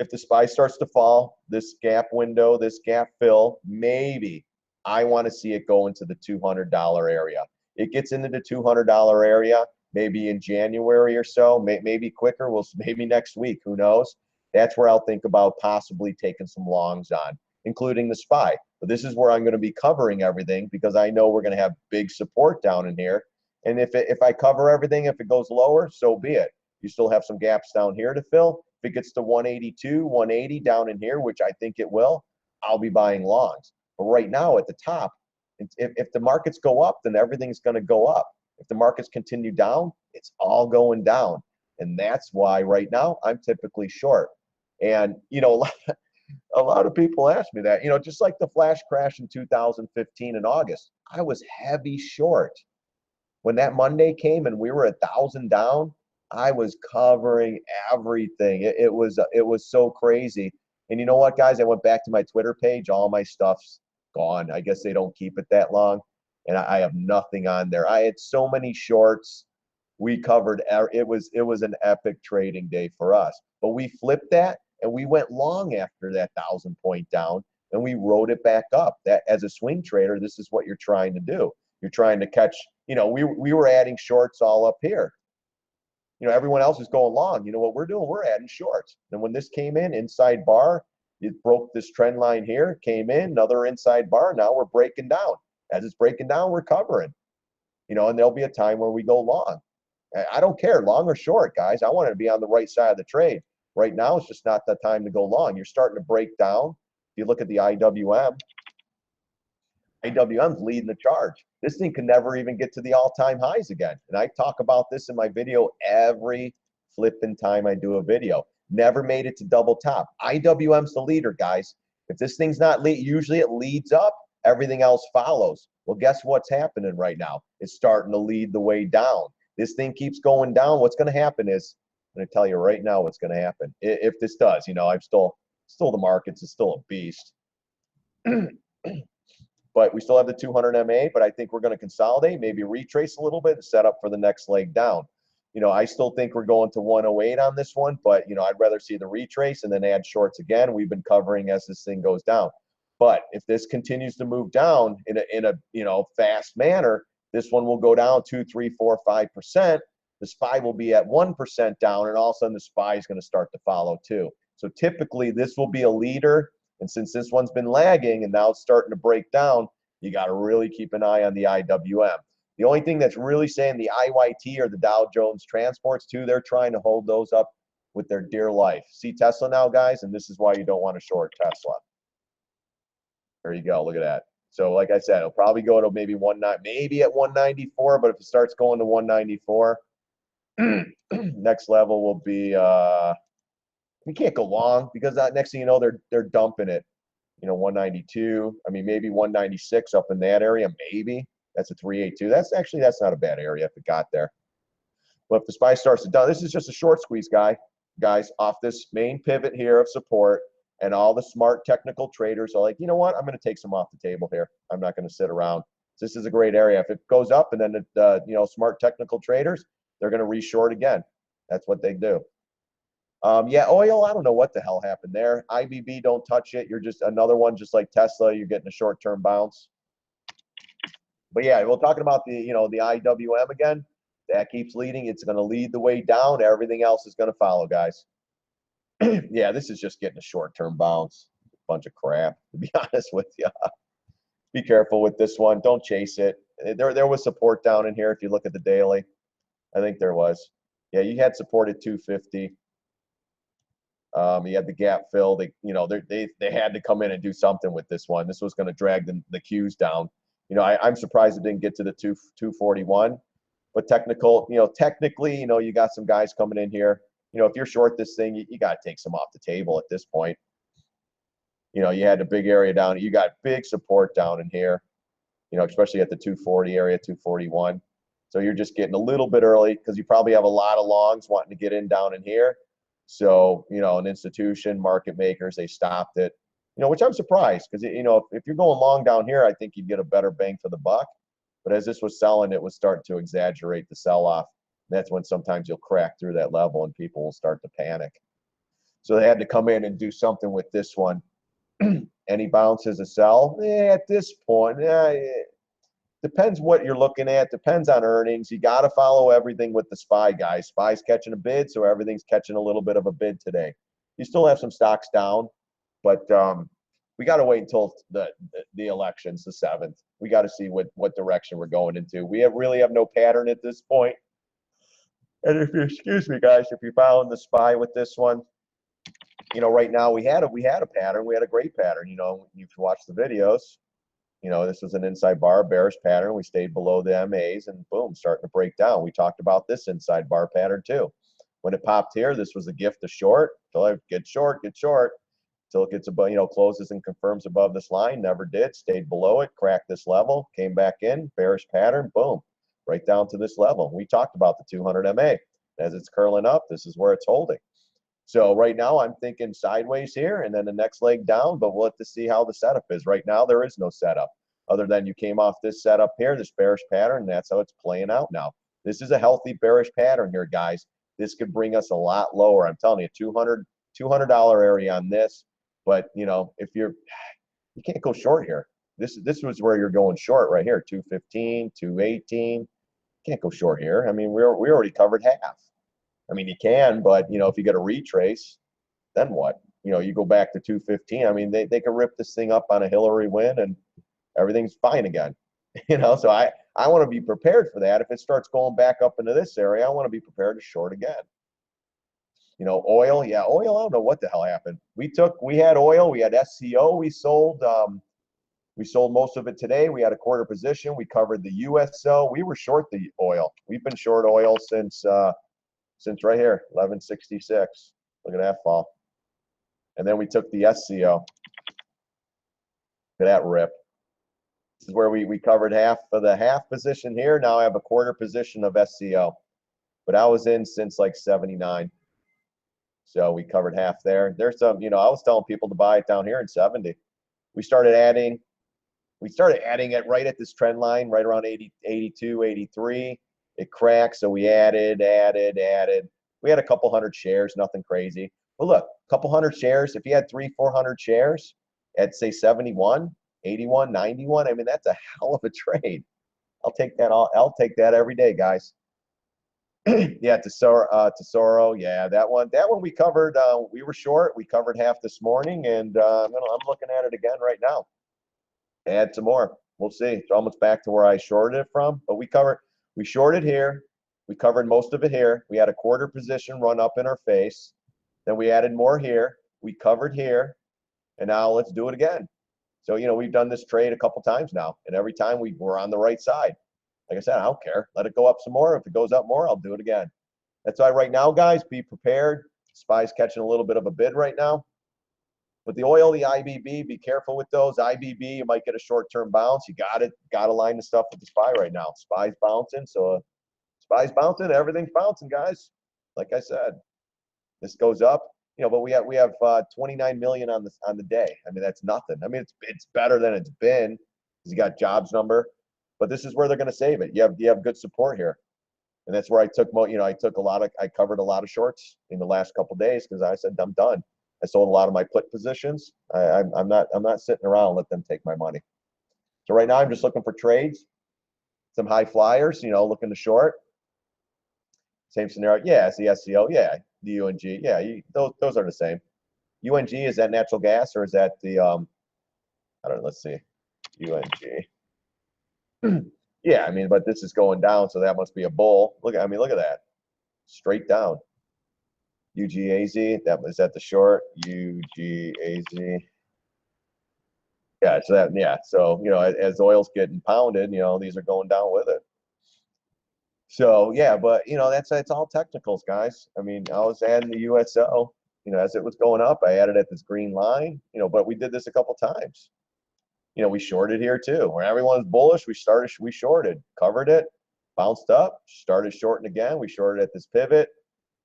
If the SPY starts to fall, this gap window, this gap fill, maybe I want to see it go into the $200 area. It gets into the $200 area, maybe in January or so, maybe quicker. Maybe next week, who knows? That's where I'll think about possibly taking some longs on, including the SPY. But this is where I'm going to be covering everything because I know we're going to have big support down in here. And if I cover everything, if it goes lower, so be it. You still have some gaps down here to fill. If it gets to 182, 180 down in here, which I think it will, I'll be buying longs. But right now at the top, if the markets go up, then everything's going to go up. If the markets continue down, it's all going down. And that's why right now I'm typically short. And, you know, a lot of people ask me that, you know, just like the flash crash in 2015 in August, I was heavy short. When that Monday came and we were 1,000 down, I was covering everything. It was so crazy. And you know what, guys? I went back to my Twitter page. All my stuff's gone. I guess they don't keep it that long. And I have nothing on there. I had so many shorts. We covered. It was an epic trading day for us. But we flipped that and we went long after that 1,000-point down and we rode it back up. That as a swing trader, this is what you're trying to do. You're trying to catch. You know, we were adding shorts all up here. You know, everyone else is going long. You know what we're doing? We're adding shorts. And when this came in, inside bar, it broke this trend line here, came in, another inside bar. Now we're breaking down. As it's breaking down, we're covering. You know, and there'll be a time where we go long. I don't care, long or short, guys. I want to be on the right side of the trade. Right now, it's just not the time to go long. You're starting to break down. If you look at the IWM, IWM's leading the charge. This thing can never even get to the all-time highs again. And I talk about this in my video every flipping time I do a video. Never made it to double top. IWM's the leader, guys. If this thing's not lead, usually it leads up, everything else follows. Well, guess what's happening right now? It's starting to lead the way down. This thing keeps going down. What's going to happen is, I'm going to tell you right now what's going to happen. If this does, you know, I'm still the markets is still a beast. But we still have the 200 MA, but I think we're going to consolidate, maybe retrace a little bit and set up for the next leg down. You know, I still think we're going to 108 on this one, but, you know, I'd rather see the retrace and then add shorts again. We've been covering as this thing goes down. But if this continues to move down in a you know, fast manner, this one will go down 2, 3, 4, 5%. The SPY will be at 1% down, and all of a sudden the SPY is going to start to follow too. So typically this will be a leader. And since this one's been lagging and now it's starting to break down, you got to really keep an eye on the IWM. The only thing that's really saying the IYT or the Dow Jones Transports too, they're trying to hold those up with their dear life. See Tesla now, guys, and this is why you don't want to short Tesla. There you go. Look at that. So like I said, it'll probably go to maybe maybe at 194, but if it starts going to 194, next level will be we can't go long because next thing you know, they're dumping it. You know, 192. I mean, maybe 196 up in that area. Maybe that's a 382. That's not a bad area if it got there. But if the SPY starts to down, this is just a short squeeze, guys, off this main pivot here of support, and all the smart technical traders are like, you know what? I'm going to take some off the table here. I'm not going to sit around. This is a great area. If it goes up and then you know, smart technical traders, they're going to reshort again. That's what they do. Yeah, oil, I don't know what the hell happened there. IBB, don't touch it. You're just another one, just like Tesla. You're getting a short-term bounce. But yeah, we're talking about the, you know, the IWM again. That keeps leading. It's going to lead the way down. Everything else is going to follow, guys. Yeah, this is just getting a short-term bounce. Bunch of crap, to be honest with you. Be careful with this one. Don't chase it. There was support down in here if you look at the daily. I think there was. Yeah, you had support at 250. You had the gap fill. They had to come in and do something with this one. This was going to drag the Qs down. You know, I'm surprised it didn't get to the 241. But technically, you know, you got some guys coming in here. You know, if you're short this thing, you got to take some off the table at this point. You know, you had the big area down. You got big support down in here, you know, especially at the 240 area, 241. So you're just getting a little bit early because you probably have a lot of longs wanting to get in down in here. So, you know, an institution, market makers, they stopped it, you know, which I'm surprised because, you know, if you're going long down here, I think you'd get a better bang for the buck. But as this was selling, it was starting to exaggerate the sell-off. That's when sometimes you'll crack through that level and people will start to panic. So they had to come in and do something with this one. Any bounce as a sell? At this point, depends what you're looking at. Depends on earnings. You got to follow everything with the SPY, guys. SPY's catching a bid, so everything's catching a little bit of a bid today. You still have some stocks down, but we got to wait until the elections, the 7th. We got to see what direction we're going into. We really have no pattern at this point. And if you, excuse me, guys, if you're following the SPY with this one, you know, right now we had a pattern. We had a great pattern. You know, you can watch the videos. You know, this was an inside bar bearish pattern. We stayed below the MAs and boom, starting to break down. We talked about this inside bar pattern too. When it popped here, this was a gift to short. So I get short, till it gets above, you know, closes and confirms above this line. Never did. Stayed below it, cracked this level, came back in, bearish pattern, boom, right down to this level. We talked about the 200 MA. As it's curling up, this is where it's holding. So right now I'm thinking sideways here and then the next leg down, but we'll have to see how the setup is. Right now there is no setup other than you came off this setup here, this bearish pattern, and that's how it's playing out now. This is a healthy bearish pattern here, guys. This could bring us a lot lower. I'm telling you, $200 area on this. But, you know, if you can't go short here. This was where you're going short right here, 215, 218. Can't go short here. I mean, we already covered half. I mean, you can, but, you know, if you get a retrace, then what? You know, you go back to 215. I mean, they can rip this thing up on a Hillary win and everything's fine again. You know, so I want to be prepared for that. If it starts going back up into this area, I want to be prepared to short again. You know, oil, yeah, oil, I don't know what the hell happened. We had oil, we had SCO, we sold most of it today. We had a quarter position. We covered the USO. We were short the oil. We've been short oil since right here, 1166. Look at that fall. And then we took the SCO. Look at that rip. This is where we covered half of the half position here. Now I have a quarter position of SCO. But I was in since like 79. So we covered half there. There's some, you know, I was telling people to buy it down here in 70. We started adding it right at this trend line, right around 80, 82, 83. It cracked, so we added. We had a couple hundred shares, nothing crazy. But look, a couple hundred shares, if you had 300-400 shares at, say, 71, 81, 91, I mean, that's a hell of a trade. I'll take that every day, guys. Yeah, Tesoro, yeah, that one we covered. We were short. We covered half this morning, and I'm looking at it again right now. Add some more. We'll see. It's almost back to where I shorted it from, but we shorted here. We covered most of it here. We had a quarter position run up in our face. Then we added more here. We covered here, and now let's do it again. So, you know, we've done this trade a couple times now, and every time we're on the right side. Like I said, I don't care. Let it go up some more. If it goes up more, I'll do it again. That's why right now, guys, be prepared. SPY's catching a little bit of a bid right now. But the oil, the IBB, be careful with those. IBB, you might get a short-term bounce. You got to line the stuff with the SPY right now. SPY's bouncing, so SPY's bouncing. Everything's bouncing, guys. Like I said, this goes up, you know. But we have 29 million on the day. I mean, that's nothing. I mean, it's better than it's been because you got jobs number. But this is where they're going to save it. You have good support here, and that's where I took I covered a lot of shorts in the last couple of days because I said I'm done. I sold a lot of my put positions. I'm not sitting around and let them take my money. So right now I'm just looking for trades, some high flyers, you know, looking to short. Same scenario. Yeah, it's the SCO. Yeah, the UNG. Yeah, those are the same. UNG, is that natural gas or is that the I don't know. Let's see, UNG. Yeah, I mean, but this is going down, so that must be a bull. Look at that, straight down. UGAZ, that was at the short. UGAZ. Yeah, so you know, as oil's getting pounded, you know, these are going down with it. So yeah, but you know, it's all technicals, guys. I mean, I was adding the USO. as it was going up, I added at this green line, but we did this a couple times. We shorted here too. When everyone's bullish, we shorted, covered it, bounced up, started shorting again. We shorted at this pivot,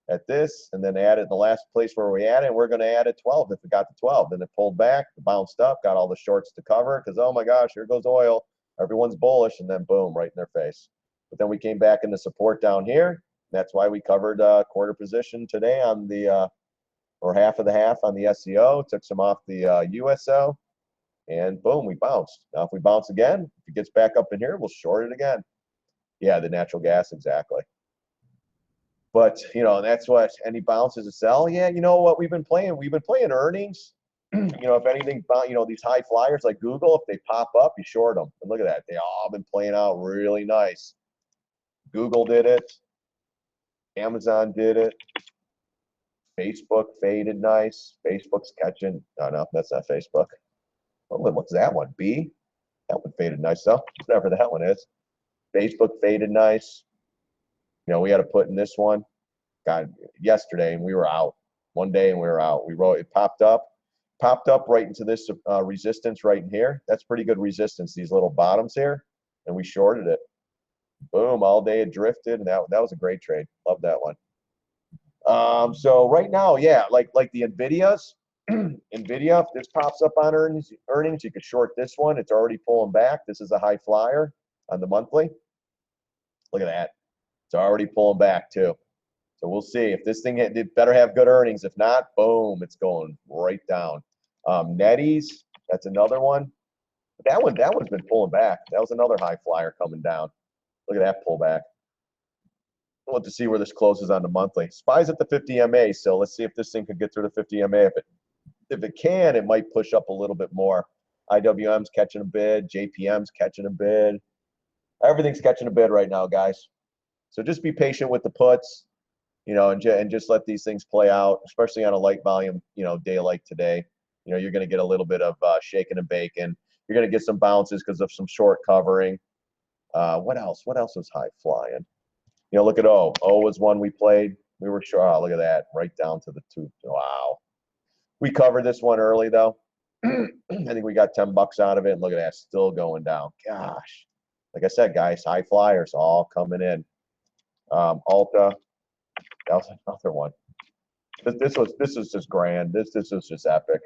at this, and then added the last place where we added. We're going to add at 12 if it got to 12. Then it pulled back, bounced up, got all the shorts to cover because, oh my gosh, here goes oil. Everyone's bullish, and then boom, right in their face. But then we came back into support down here. That's why we covered quarter position today on the or half of the half on the SEO, took some off the USO, and boom, we bounced. Now, if we bounce again, if it gets back up in here, we'll short it again. Yeah, the natural gas, exactly. But, that's what, any bounce is a sell. Yeah, you know what we've been playing? We've been playing earnings. If anything, these high flyers like Google, if they pop up, you short them. And look at that. They all been playing out really nice. Google did it. Amazon did it. Facebook faded nice. Facebook's catching. Oh, no, that's not Facebook. What's that one? B? That one faded nice, though. Whatever that one is. Facebook faded nice. We had to put in this one. God, yesterday, and we were out. One day, and we were out. It popped up right into this resistance right in here. That's pretty good resistance, these little bottoms here, and we shorted it. Boom, all day it drifted, and that was a great trade. Love that one. So right now, yeah, like the Nvidias, Nvidia, if this pops up on earnings, you could short this one. It's already pulling back. This is a high flyer on the monthly. Look at that. It's already pulling back too. So we'll see if this thing it better have good earnings. If not, boom, it's going right down. Netties, that's another one. That one's been pulling back. That was another high flyer coming down. Look at that pullback. We'll have to see where this closes on the monthly. SPY's at the 50 MA, so let's see if this thing could get through the 50 MA. If it can, it might push up a little bit more. IWM's catching a bid. JPM's catching a bid. Everything's catching a bid right now, guys. So just be patient with the puts, and just let these things play out, especially on a light volume, day like today. You're going to get a little bit of shaking and baking. You're going to get some bounces because of some short covering. What else? What else was high flying? Look at O. O was one we played. We were sure. Oh, look at that. Right down to the two. Wow. We covered this one early, though. I think we got $10 out of it. And look at that. Still going down. Gosh. Like I said, guys, high flyers all coming in. Alta. That was another one. This was just grand. This was just epic.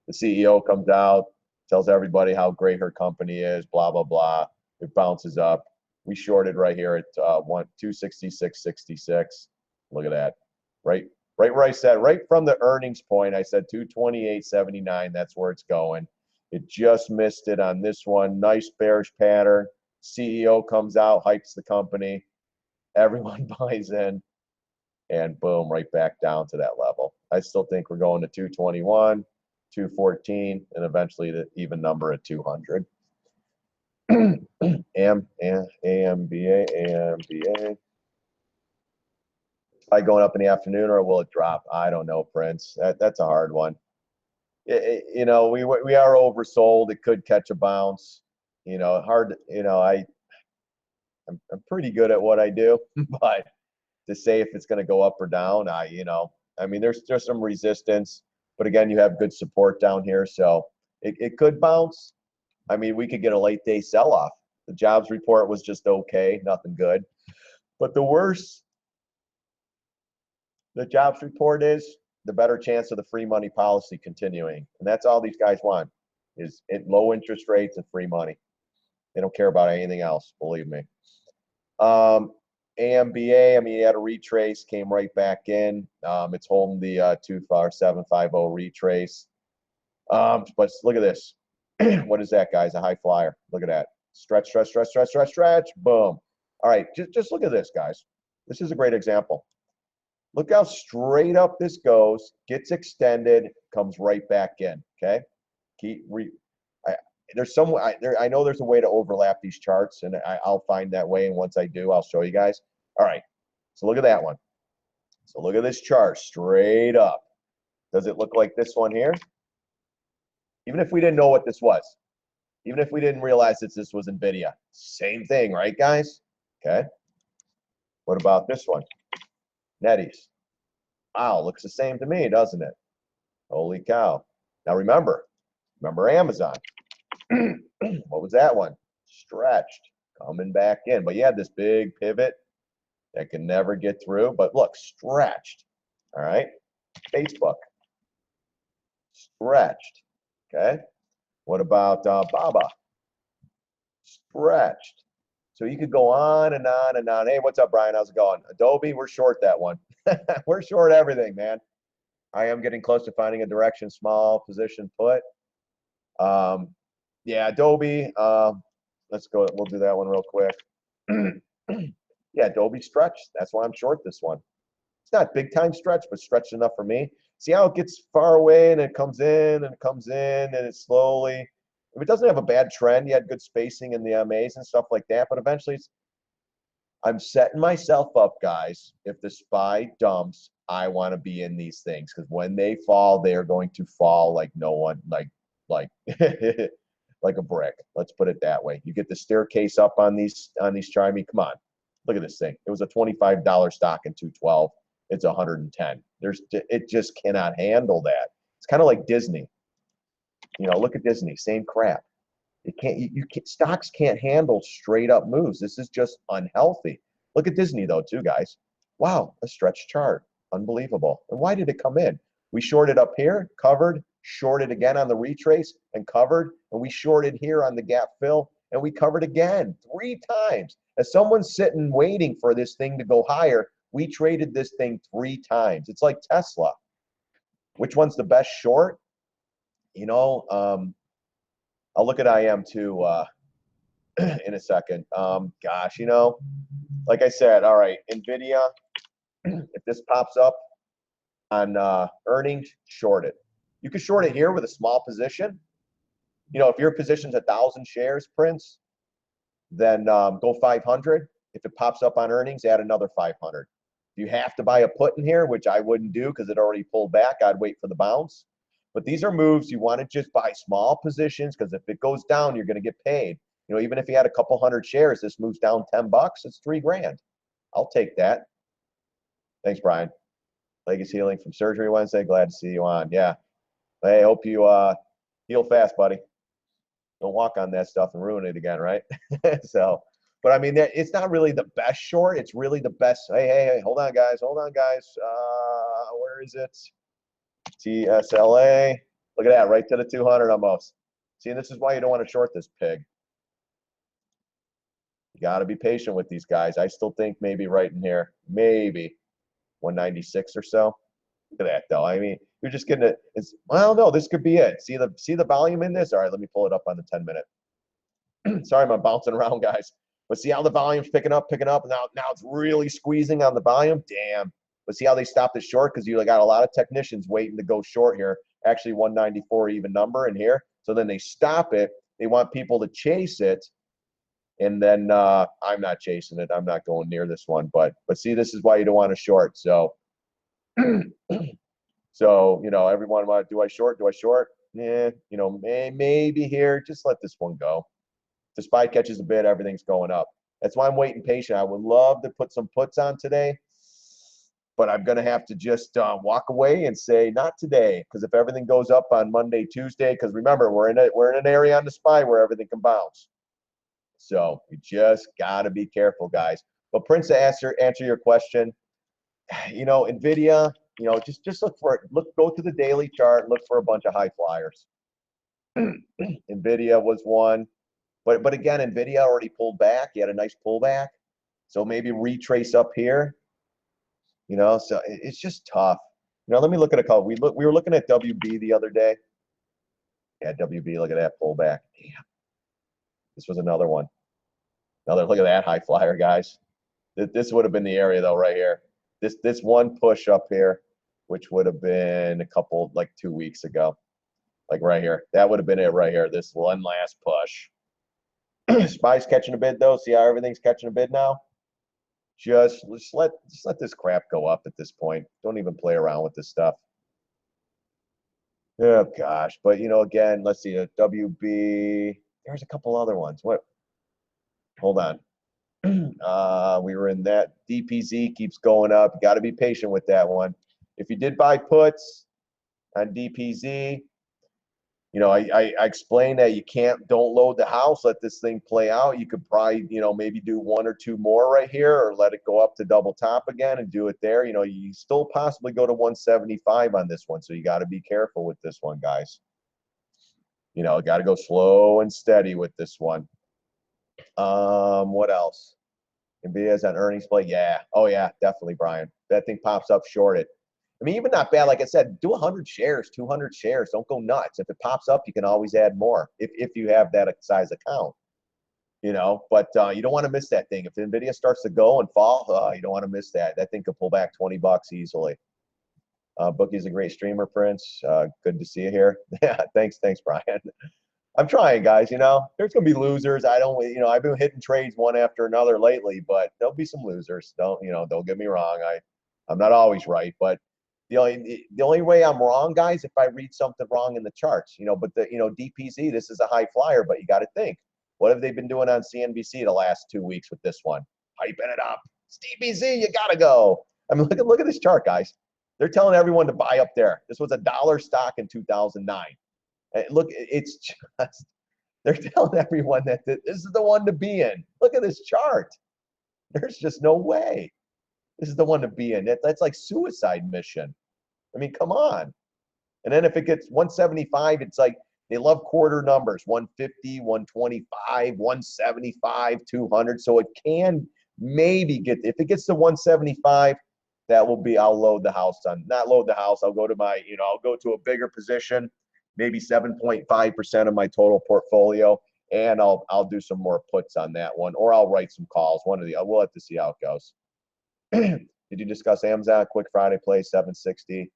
The CEO comes out, tells everybody how great her company is, blah, blah, blah. It bounces up. We shorted right here at 266.66. Look at that. Right where I said, right from the earnings point, I said 228.79. That's where it's going. It just missed it on this one. Nice bearish pattern. CEO comes out, hypes the company. Everyone buys in. And boom, right back down to that level. I still think we're going to 221, 214, and eventually the even number at 200. AMBA. By going up in the afternoon, or will it drop? I don't know, Prince. That's a hard one. We are oversold. It could catch a bounce. Hard. I'm pretty good at what I do, but to say if it's going to go up or down, there's some resistance, but again, you have good support down here, so it could bounce. We could get a late day sell-off. The jobs report was just okay, nothing good. But the worse the jobs report is, the better chance of the free money policy continuing. And that's all these guys want, is low interest rates and free money. They don't care about anything else, believe me. AMBA, you had a retrace, came right back in. It's holding the 24750 retrace. But look at this. What is that, guys? A high flyer. Look at that. Stretch. Boom. All right, just look at this, guys. This is a great example. Look how straight up this goes, gets extended, comes right back in. Okay. I know there's a way to overlap these charts, and I'll find that way. And once I do, I'll show you guys. All right. So look at that one. So look at this chart straight up. Does it look like this one here? Even if we didn't know what this was, even if we didn't realize that this was NVIDIA, same thing, right, guys? Okay. What about this one? Netties. Wow, looks the same to me, doesn't it? Holy cow. Now remember Amazon. What was that one? Stretched, coming back in. But you had this big pivot that can never get through. But look, stretched. All right. Facebook, stretched. Okay. What about Baba? Stretched. So you could go on and on and on. Hey, what's up, Brian? How's it going? Adobe, we're short that one. We're short everything, man. I am getting close to finding a direction, small position put. Yeah, Adobe. Let's go. We'll do that one real quick. Yeah, Adobe stretch. That's why I'm short this one. It's not big time stretch, but stretched enough for me. See how it gets far away and it comes in and it comes in and it slowly. If it doesn't have a bad trend, you had good spacing in the MAs and stuff like that. But eventually, I'm setting myself up, guys. If the SPY dumps, I want to be in these things because when they fall, they are going to fall like no one, like like a brick. Let's put it that way. You get the staircase up on these Chimey. Come on, look at this thing. It was a $25 stock in 212. It's 110. It just cannot handle that. It's kind of like Disney. You know, look at Disney. Same crap. It can't. Stocks can't handle straight up moves. This is just unhealthy. Look at Disney though, too, guys. Wow, a stretch chart. Unbelievable. And why did it come in? We shorted up here, covered, shorted again on the retrace and covered, and we shorted here on the gap fill and we covered again 3 times. As someone's sitting waiting for this thing to go higher, we traded this thing 3 times. It's like Tesla. Which one's the best short? You know, I'll look at IM too in a second. Gosh, you know, like I said, all right, NVIDIA, if this pops up on earnings, short it. You can short it here with a small position. You know, if your position's 1,000 shares, Prince, then go 500. If it pops up on earnings, add another 500. If you have to buy a put in here, which I wouldn't do because it already pulled back, I'd wait for the bounce. But these are moves you want to just buy small positions because if it goes down, you're going to get paid. You know, even if you had a couple hundred shares, this moves down 10 bucks, it's 3 grand. I'll take that. Thanks, Brian. Leg is healing from surgery Wednesday. Glad to see you on. Yeah. Hey, hope you heal fast, buddy. Don't walk on that stuff and ruin it again, right? So, but I mean, it's not really the best short. It's really the best. Hey, hold on, guys. Hold on, guys. Where is it? TSLA. Look at that, right to the 200 almost. See, this is why you don't want to short this pig. You got to be patient with these guys. I still think maybe right in here, maybe 196 or so. Look at that, though. I mean, you're just getting it. Well, no, this could be it. See the volume in this? All right, let me pull it up on the 10-minute. Sorry, I'm bouncing around, guys. But see how the volume's picking up. Now it's really squeezing on the volume. Damn. But see how they stopped it short? Because you got a lot of technicians waiting to go short here. Actually, 194 even number in here. So then they stop it. They want people to chase it. And then I'm not chasing it. I'm not going near this one. But see, this is why you don't want to short. So, so you know, everyone, do I short? Do I short? Yeah, you know, maybe here. Just let this one go. If the SPY catches a bid, everything's going up. That's why I'm waiting patient. I would love to put some puts on today, but I'm going to have to just walk away and say not today, because if everything goes up on Monday, Tuesday, because remember we're in an area on the SPY where everything can bounce. So you just got to be careful, guys. But Prince, to answer your question, you know, NVIDIA, you know, just go to the daily chart, look for a bunch of high flyers. NVIDIA was one. But again, NVIDIA already pulled back. He had a nice pullback. So maybe retrace up here. You know, so it's just tough. You know, let me look at a couple. We were looking at WB the other day. Yeah, WB, look at that pullback. Damn. This was another one. Look at that high flyer, guys. This would have been the area though, right here. This one push up here, which would have been a couple, like 2 weeks ago. Like right here. That would have been it right here. This one last push. SPY's catching a bid though. See how everything's catching a bid now? Just let this crap go up at this point. Don't even play around with this stuff. Oh gosh, but you know, again, let's see a WB. There's a couple other ones. What? Hold on. We were in that. DPZ keeps going up. Got to be patient with that one. If you did buy puts on DPZ, you know, I explained that you don't load the house, let this thing play out. You could probably, you know, maybe do one or two more right here, or let it go up to double top again and do it there. You know, you still possibly go to 175 on this one, so you got to be careful with this one, guys. You know, got to go slow and steady with this one. What else? NVIDIA's on earnings play. Yeah. Oh, yeah, definitely, Brian. That thing pops up shorted. I mean, even not bad. Like I said, do 100 shares, 200 shares. Don't go nuts. If it pops up, you can always add more if you have that size account. You know, but you don't want to miss that thing. If NVIDIA starts to go and fall, you don't want to miss that. That thing could pull back 20 bucks easily. Bookie's a great streamer, Prince. Good to see you here. Yeah, thanks, Brian. I'm trying, guys. You know, there's gonna be losers. You know, I've been hitting trades one after another lately, but there'll be some losers. Don't get me wrong. I'm not always right, but the only way I'm wrong, guys, if I read something wrong in the charts. You know, but DPZ, this is a high flyer, but you got to think, what have they been doing on CNBC the last 2 weeks with this one? Hyping it up. It's DPZ, you gotta go. I mean, look at this chart, guys. They're telling everyone to buy up there. This was $1 stock in 2009. And look, it's just, they're telling everyone that this is the one to be in. Look at this chart. There's just no way. This is the one to be in. That's like suicide mission. I mean, come on. And then if it gets 175, it's like they love quarter numbers, 150, 125, 175, 200. So it can maybe get, if it gets to 175, that will be, I'll load the house on, not load the house. I'll go to my, I'll go to a bigger position, maybe 7.5% of my total portfolio, and I'll do some more puts on that one, or I'll write some calls. One of the, we'll have to see how it goes. Did you discuss Amazon quick Friday play 760?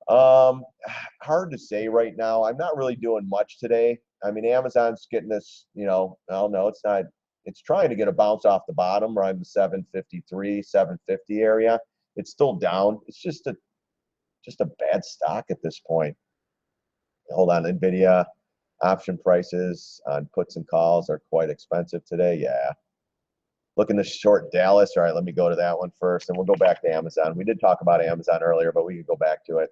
Hard to say right now. I'm not really doing much today. I mean, Amazon's getting this, I don't know, it's not, it's trying to get a bounce off the bottom around the 753, 750 area. It's still down. It's just a bad stock at this point. Hold on, NVIDIA option prices on puts and calls are quite expensive today. Yeah. Looking to short Dallas. All right, let me go to that one first, and we'll go back to Amazon. We did talk about Amazon earlier, but we can go back to it.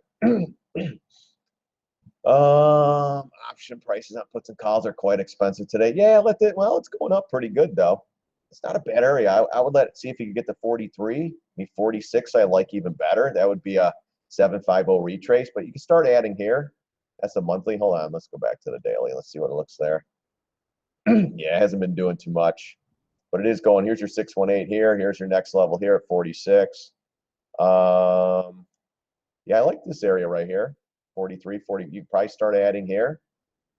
Option prices on puts and calls are quite expensive today. Yeah, well, it's going up pretty good though. It's not a bad area. I would see if you could get to 43. I mean, 46 I like even better. That would be a 750 retrace, but you can start adding here. That's the monthly. Hold on, let's go back to the daily. Let's see what it looks there. Yeah, it hasn't been doing too much, but it is going. Here's your 618 here. Here's your next level here at 46. Yeah, I like this area right here. 43, 40. You probably start adding here.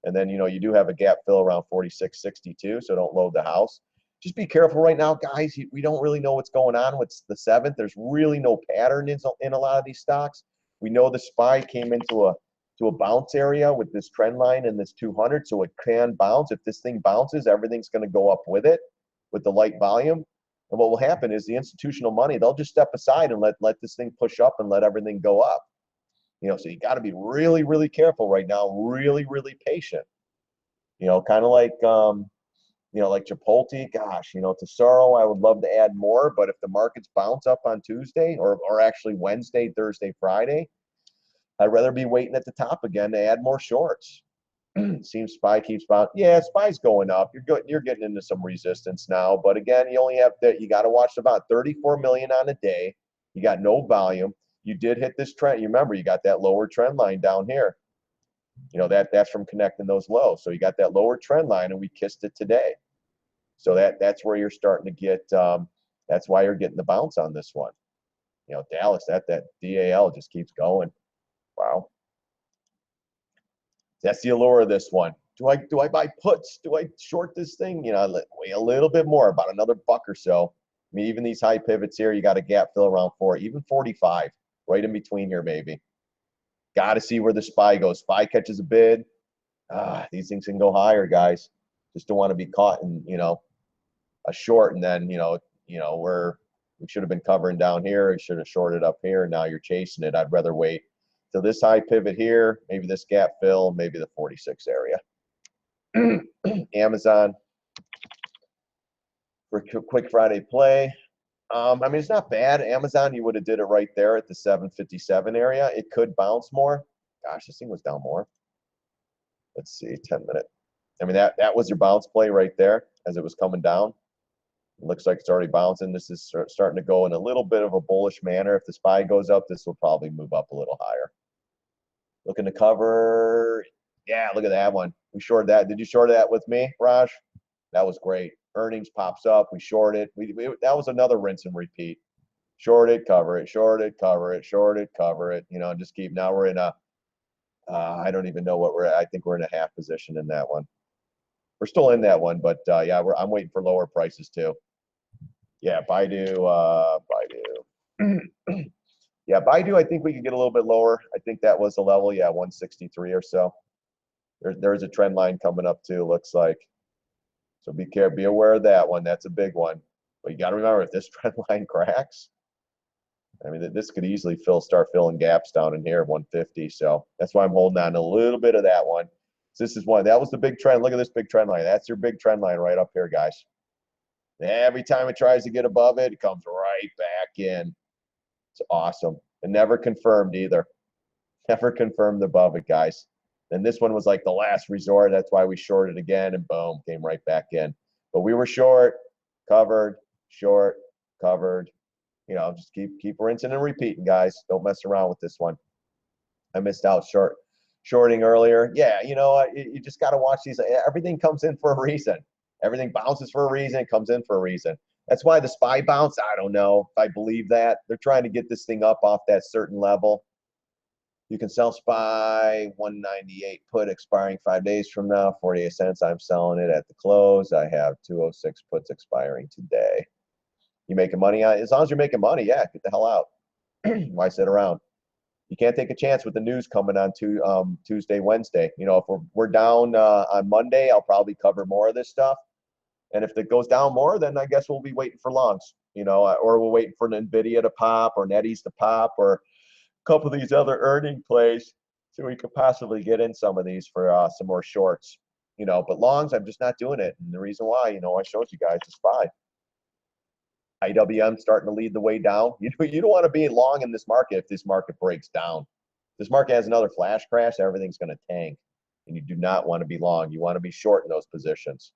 And then, you do have a gap fill around 46.62, so don't load the house. Just be careful right now, guys. We don't really know what's going on with the 7th. There's really no pattern in a lot of these stocks. We know the SPY came into a bounce area with this trend line and this 200, so it can bounce. If this thing bounces, everything's going to go up with it, with the light volume. And what will happen is the institutional money, they'll just step aside and let this thing push up and let everything go up. So you got to be really, really careful right now, really, really patient. Kind of like, like Chipotle, gosh, Tesoro, I would love to add more, but if the markets bounce up on Tuesday or actually Wednesday, Thursday, Friday, I'd rather be waiting at the top again to add more shorts. Seems SPY keeps bouncing. Yeah, SPY's going up. You're getting into some resistance now, but again, you only have that. You got to watch about 34 million on a day. You got no volume. You did hit this trend. You remember you got that lower trend line down here. That's from connecting those lows. So you got that lower trend line, and we kissed it today. So that's where you're starting to get. That's why you're getting the bounce on this one. Dallas, that DAL just keeps going. Wow. That's the allure of this one. Do I buy puts? Do I short this thing? Wait a little bit more, about another buck or so. I mean, even these high pivots here, you got a gap fill around 4, even 45, right in between here, maybe. Got to see where the SPY goes. SPY catches a bid. These things can go higher, guys. Just don't want to be caught in, a short, and then, we should have been covering down here. We should have shorted up here, and now you're chasing it. I'd rather wait till this high pivot here, maybe this gap fill, maybe the 46 area. Amazon for quick Friday play. I mean, it's not bad. Amazon, you would have did it right there at the 757 area. It could bounce more. Gosh, this thing was down more. Let's see, 10-minute. I mean, that was your bounce play right there as it was coming down. It looks like it's already bouncing. This is starting to go in a little bit of a bullish manner. If the SPY goes up, this will probably move up a little higher. Looking to cover. Yeah, look at that one. We shorted that. Did you short that with me, Raj? That was great. Earnings pops up. We short it. That was another rinse and repeat. Short it, cover it, short it, cover it, short it, cover it. You know, just keep. Now we're in a. I don't even know what we're at. I think we're in a half position in that one. We're still in that one, but yeah, I'm waiting for lower prices too. Yeah, Baidu. Yeah, Baidu, I think we could get a little bit lower. I think that was the level. Yeah, 163 or so. There's a trend line coming up too, looks like. So be aware of that one. That's a big one. But you got to remember, if this trend line cracks, I mean, this could easily start filling gaps down in here, 150. So that's why I'm holding on a little bit of that one. So this is one. That was the big trend. Look at this big trend line. That's your big trend line right up here, guys. Every time it tries to get above it, it comes right back in. It's awesome. And never confirmed either. Never confirmed above it, guys. And this one was like the last resort. That's why we shorted again, and boom, came right back in. But we were short, covered, short, covered. You know, just keep rinsing and repeating, guys. Don't mess around with this one. I missed out shorting earlier. Yeah, you know, you just got to watch these. Everything comes in for a reason. Everything bounces for a reason. It comes in for a reason. That's why the SPY bounce, I don't know if I believe that. They're trying to get this thing up off that certain level. You can sell SPY 198 put expiring 5 days from now, 48 cents. I'm selling it at the close. I have 206 puts expiring today. You making money on it? As long as you're making money, yeah, get the hell out. Why sit around? You can't take a chance with the news coming on Tuesday, Wednesday. You know, if we're down on Monday, I'll probably cover more of this stuff. And if it goes down more, then I guess we'll be waiting for longs, you know, or we're waiting for NVIDIA to pop or NetEase to pop or a couple of these other earning plays so we could possibly get in some of these for some more shorts, you know. But longs, I'm just not doing it. And the reason why, you know, I showed you guys the SPY. IWM starting to lead the way down. You don't want to be long in this market if this market breaks down. If this market has another flash crash, everything's going to tank. And you do not want to be long. You want to be short in those positions.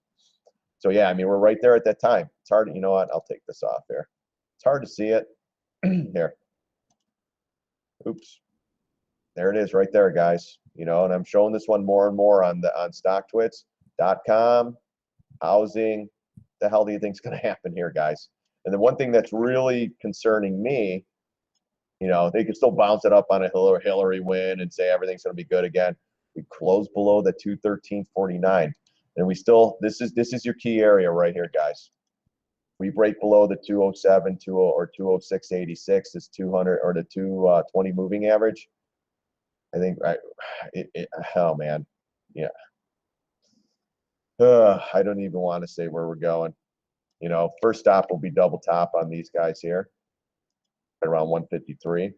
So, yeah, I mean, we're right there at that time. It's hard. You know what? I'll take this off here. It's hard to see it. Here. Oops. There it is right there, guys. You know, and I'm showing this one more and more on StockTwits.com, housing. The hell do you think's going to happen here, guys? And the one thing that's really concerning me, you know, they could still bounce it up on a Hillary win and say everything's going to be good again. We close below the 213.49. And we still, this is your key area right here, guys. We break below the 207, 20 or 206.86 is 200 or the 220 moving average. I think oh man, yeah. I don't even want to say where we're going. You know, first stop will be double top on these guys here, at around 153.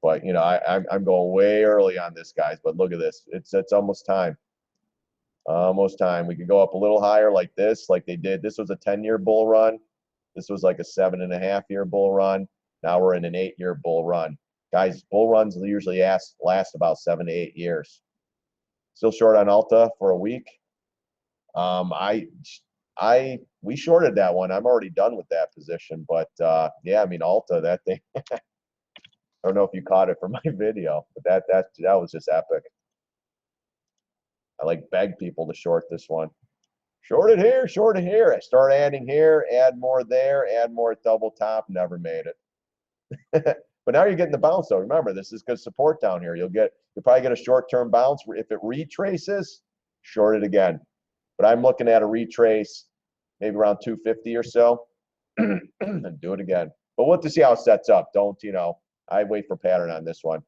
But you know, I'm going way early on this, guys. But look at this. It's almost time. Almost time. We could go up a little higher like this, like they did. This was a 10-year bull run. This was like a 7.5-year bull run. Now we're in an 8-year bull run. Guys, bull runs usually last about 7 to 8 years. Still short on Alta for a week. We shorted that one. I'm already done with that position. But yeah, I mean Alta, that thing. I don't know if you caught it from my video, but that was just epic. I like beg people to short this one. Short it here, short it here. I start adding here, add more there, add more at double top. Never made it. But now you're getting the bounce though. Remember, this is good support down here. You'll probably get a short-term bounce. If it retraces, short it again. But I'm looking at a retrace, maybe around 250 or so, and do it again. But we'll have to see how it sets up. Don't, you know, I wait for pattern on this one.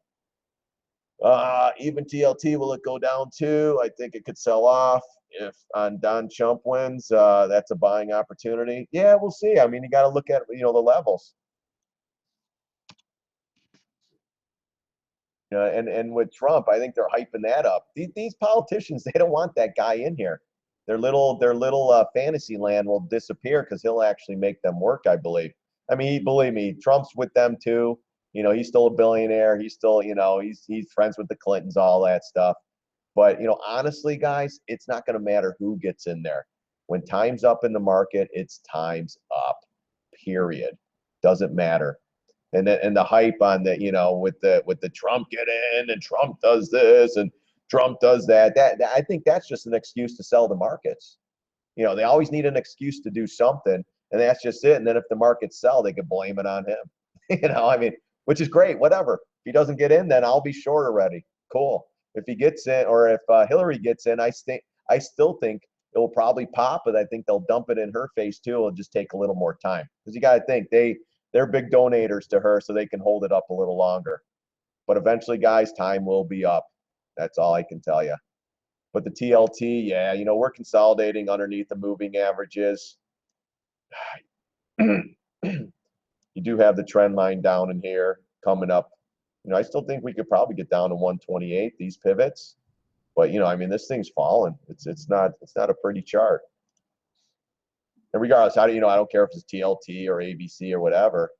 Even TLT, will it go down too? I think it could sell off if on Don Chump wins. That's a buying opportunity. Yeah, we'll see. I mean, you got to look at, you know, the levels. And with Trump, I think they're hyping that up. These politicians, they don't want that guy in here. Their little fantasy land will disappear because he'll actually make them work, I believe. I mean, believe me, Trump's with them too. You know, he's still a billionaire. He's still, you know, he's friends with the Clintons, all that stuff. But, you know, honestly, guys, it's not going to matter who gets in there. When time's up in the market, it's time's up. Period. Doesn't matter. And the hype on the, you know, with the Trump get in and Trump does this and Trump does that. That I think that's just an excuse to sell the markets. You know, they always need an excuse to do something, and that's just it. And then if the markets sell, they can blame it on him. You know, I mean, which is great. Whatever. If he doesn't get in, then I'll be short already. Cool. If he gets in, or if Hillary gets in, I still think it will probably pop, but I think they'll dump it in her face too. It'll just take a little more time because you got to think they're big donators to her, so they can hold it up a little longer. But eventually, guys, time will be up. That's all I can tell you. But the TLT, yeah, you know, we're consolidating underneath the moving averages. You do have the trend line down in here coming up. You know, I still think we could probably get down to 128, these pivots. But, you know, I mean, this thing's falling. It's not a pretty chart. And regardless, how do you know, I don't care if it's TLT or ABC or whatever.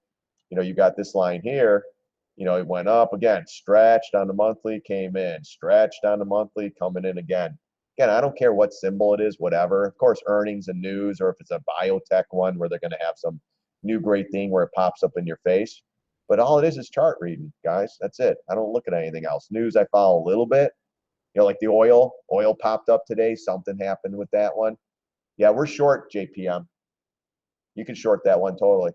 You know, you got this line here. You know, it went up again, stretched on the monthly, came in, stretched on the monthly, coming in again. Again, I don't care what symbol it is, whatever. Of course, earnings and news, or if it's a biotech one where they're going to have some new great thing where it pops up in your face. But all it is chart reading, guys. That's it. I don't look at anything else. News, I follow a little bit. You know, like the oil popped up today. Something happened with that one. Yeah, we're short JPM. You can short that one totally.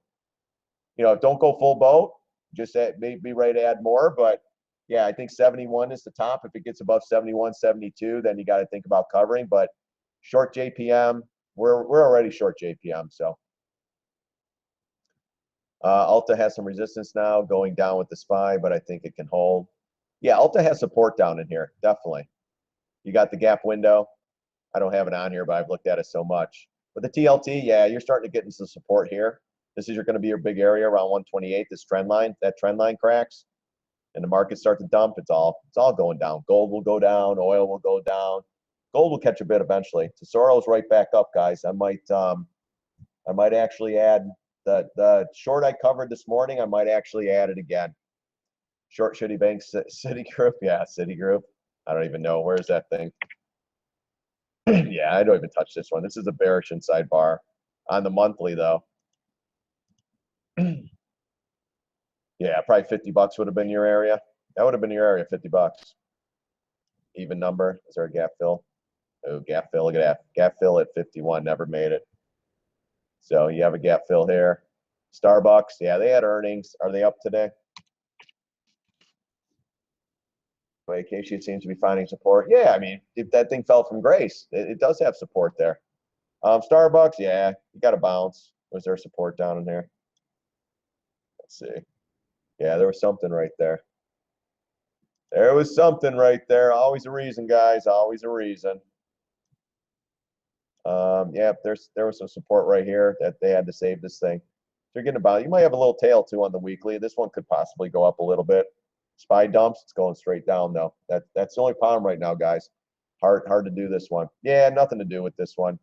You know, don't go full boat. Just be ready to add more. But yeah, I think 71 is the top. If it gets above 71, 72, then you got to think about covering. But short JPM, we're already short JPM. So Alta has some resistance now going down with the SPY, but I think it can hold. Yeah, Alta has support down in here, definitely. You got the gap window. I don't have it on here, but I've looked at it so much. But the TLT, yeah, you're starting to get into some support here. This is going to be your big area around 128. This trend line, that trend line cracks, and the markets start to dump. It's all going down. Gold will go down. Oil will go down. Gold will catch a bit eventually. Tesoro's right back up, guys. I might actually add the short I covered this morning. I might actually add it again. Short Shitty Bank, Citigroup. Yeah, Citigroup. I don't even know. Where's that thing? Yeah, I don't even touch this one. This is a bearish inside bar on the monthly, though. Yeah, probably 50 bucks would have been your area. That would have been your area, 50 bucks. Even number. Is there a gap fill? Oh, gap fill. Look at that. Gap fill at 51. Never made it. So you have a gap fill here. Starbucks. Yeah, they had earnings. Are they up today? Vacation seems to be finding support. Yeah, I mean, if that thing fell from grace, it does have support there. Starbucks, yeah, you got to bounce. Was there support down in there? Let's see. Yeah, there was something right there. There was something right there. Always a reason, guys. Always a reason. Yeah, there was some support right here that they had to save this thing. So you're getting about. You might have a little tail too on the weekly. This one could possibly go up a little bit. SPY dumps. It's going straight down though. That's the only problem right now, guys. Hard to do this one. Yeah, nothing to do with this one.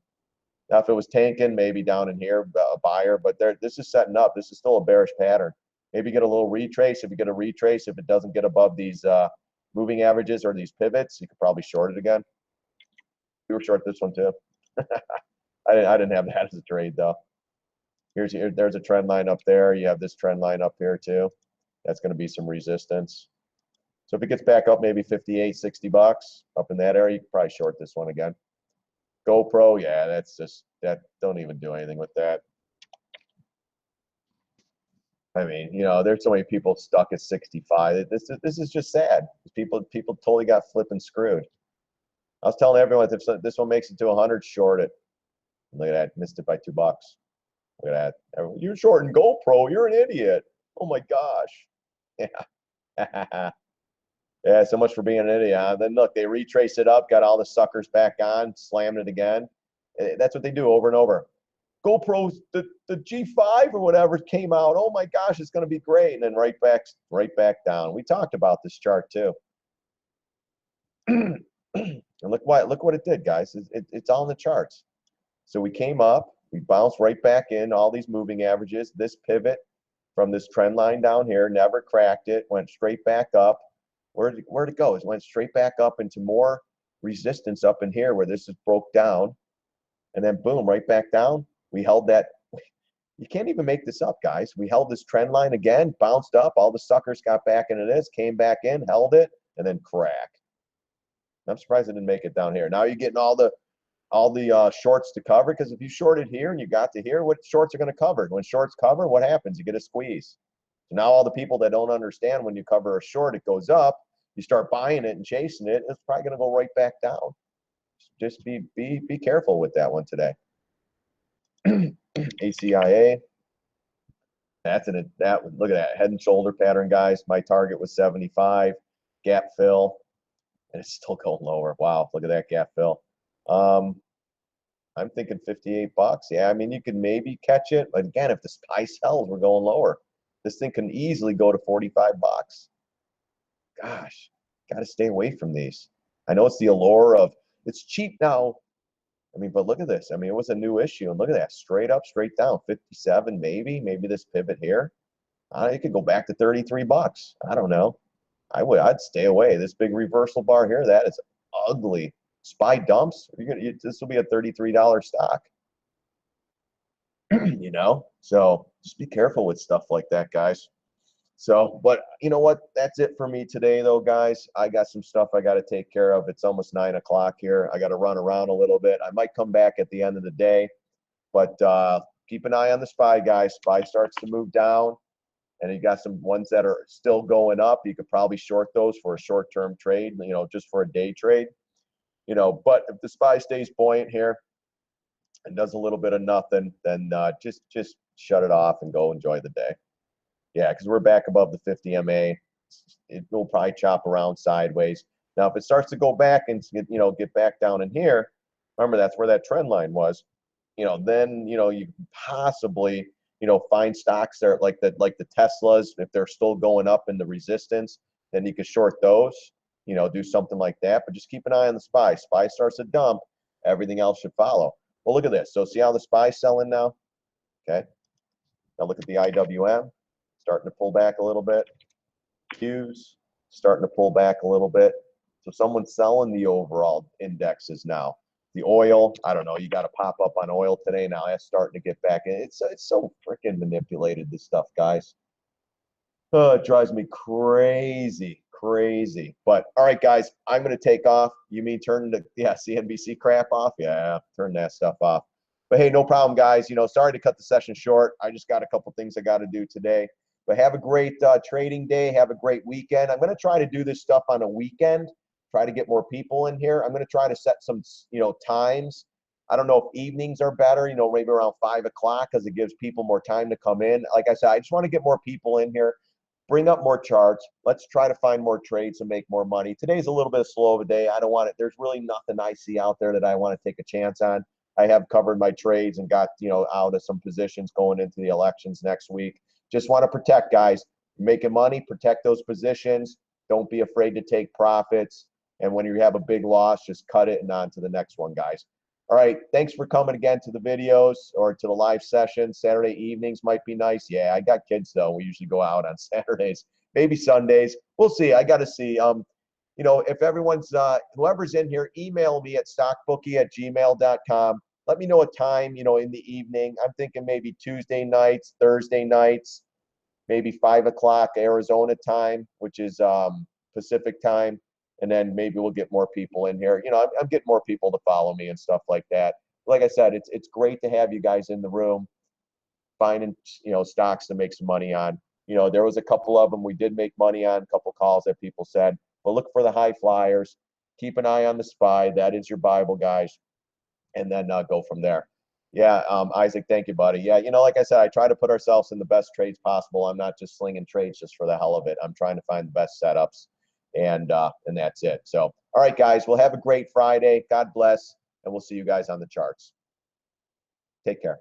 Now, if it was tanking, maybe down in here, a buyer. But this is setting up. This is still a bearish pattern. Maybe get a little retrace. If you get a retrace, if it doesn't get above these moving averages or these pivots, you could probably short it again. We were short this one too. I didn't have that as a trade though. There's a trend line up there. You have this trend line up here too. That's going to be some resistance. So if it gets back up maybe 58, 60 bucks up in that area, you can probably short this one again. GoPro, yeah, that's just that. Don't even do anything with that. I mean, you know, there's so many people stuck at 65. This is just sad. People totally got flipping screwed. I was telling everyone if this one makes it to 100, short it. Look at that, missed it by $2. Look at that. You're shorting GoPro. You're an idiot. Oh my gosh. Yeah. Yeah, so much for being an idiot. Huh? Then look, they retrace it up, got all the suckers back on, slammed it again. That's what they do over and over. GoPro, the G5 or whatever came out. Oh my gosh, it's going to be great, and then right back down. We talked about this chart too. And look what it did, guys. It's all in the charts. So we came up, We bounced right back in all these moving averages. This pivot from this trend line down here, never cracked it, went straight back up. Where'd it go? It went straight back up into more resistance up in here where this is broke down. And then boom, right back down. We held that. You can't even make this up, guys. We held this trend line again, bounced up. All the suckers got back into this, came back in, held it, and then crack. I'm surprised it didn't make it down here. Now you're getting all the shorts to cover, because if you shorted here and you got to here, what shorts are going to cover? When shorts cover, what happens? You get a squeeze. So now all the people that don't understand, when you cover a short, it goes up. You start buying it and chasing it, it's probably going to go right back down. Just be careful with that one today. ACIA. Look at that head and shoulder pattern, guys. My target was 75, gap fill, and it's still going lower. Wow, look at that gap fill. I'm thinking 58 bucks. Yeah, I mean, you can maybe catch it, but again, if the SPY sells, we're going lower. This thing can easily go to 45 bucks. Gosh, got to stay away from these. I know it's the allure of it's cheap now. I mean, but look at this. I mean, it was a new issue, and look at that, straight up, straight down, 57 maybe this pivot here. It could go back to 33 bucks. I don't know. I'd stay away. This big reversal bar here, that is ugly. SPY dumps. This will be a $33 stock. You know, so just be careful with stuff like that, guys. So, but you know what? That's it for me today, though, guys. I got some stuff I got to take care of. It's almost 9 o'clock here. I got to run around a little bit. I might come back at the end of the day, but keep an eye on the SPY, guys. SPY starts to move down, and you got some ones that are still going up. You could probably short those for a short-term trade, you know, just for a day trade. You know, but if the SPY stays buoyant here and does a little bit of nothing, then just shut it off and go enjoy the day. Yeah, because we're back above the 50 MA. It will probably chop around sideways. Now, if it starts to go back and get back down in here, remember that's where that trend line was. You know, then you possibly find stocks that are like the Teslas, if they're still going up in the resistance, then you could short those. You know, do something like that. But just keep an eye on the SPY. SPY starts to dump, everything else should follow. Well, look at this. So see how the SPY's selling now? Okay. Now look at the IWM. Starting to pull back a little bit. Qs starting to pull back a little bit. So someone's selling the overall indexes now. The oil, I don't know, you got to pop up on oil today now. That's starting to get back in. It's so freaking manipulated, this stuff, guys. Oh, it drives me crazy. But all right, guys, I'm going to take off. You mean turn the CNBC crap off? Yeah, turn that stuff off. But hey, no problem, guys. Sorry to cut the session short. I just got a couple things I got to do today. But have a great trading day. Have a great weekend. I'm going to try to do this stuff on a weekend. Try to get more people in here. I'm going to try to set some, times. I don't know if evenings are better, maybe around 5 o'clock, because it gives people more time to come in. Like I said, I just want to get more people in here. Bring up more charts. Let's try to find more trades and make more money. Today's a little bit slow of a day. I don't want it. There's really nothing I see out there that I want to take a chance on. I have covered my trades and got, out of some positions going into the elections next week. Just want to protect, guys. You're making money, protect those positions. Don't be afraid to take profits. And when you have a big loss, just cut it and on to the next one, guys. All right, thanks for coming again to the videos or to the live session. Saturday evenings might be nice. Yeah, I got kids, though. We usually go out on Saturdays, maybe Sundays. We'll see. I got to see. If everyone's, whoever's in here, email me at stockbookie@gmail.com. Let me know a time, in the evening. I'm thinking maybe Tuesday nights, Thursday nights, maybe 5 o'clock Arizona time, which is Pacific time. And then maybe we'll get more people in here. I'm getting more people to follow me and stuff like that. Like I said, it's great to have you guys in the room finding, stocks to make some money on. There was a couple of them we did make money on, a couple calls that people said, but look for the high flyers. Keep an eye on the SPY. That is your Bible, guys. And then go from there. Yeah, Isaac, thank you, buddy. Yeah, like I said, I try to put ourselves in the best trades possible. I'm not just slinging trades just for the hell of it. I'm trying to find the best setups. And that's it. So, all right, guys, we'll have a great Friday. God bless, and we'll see you guys on the charts. Take care.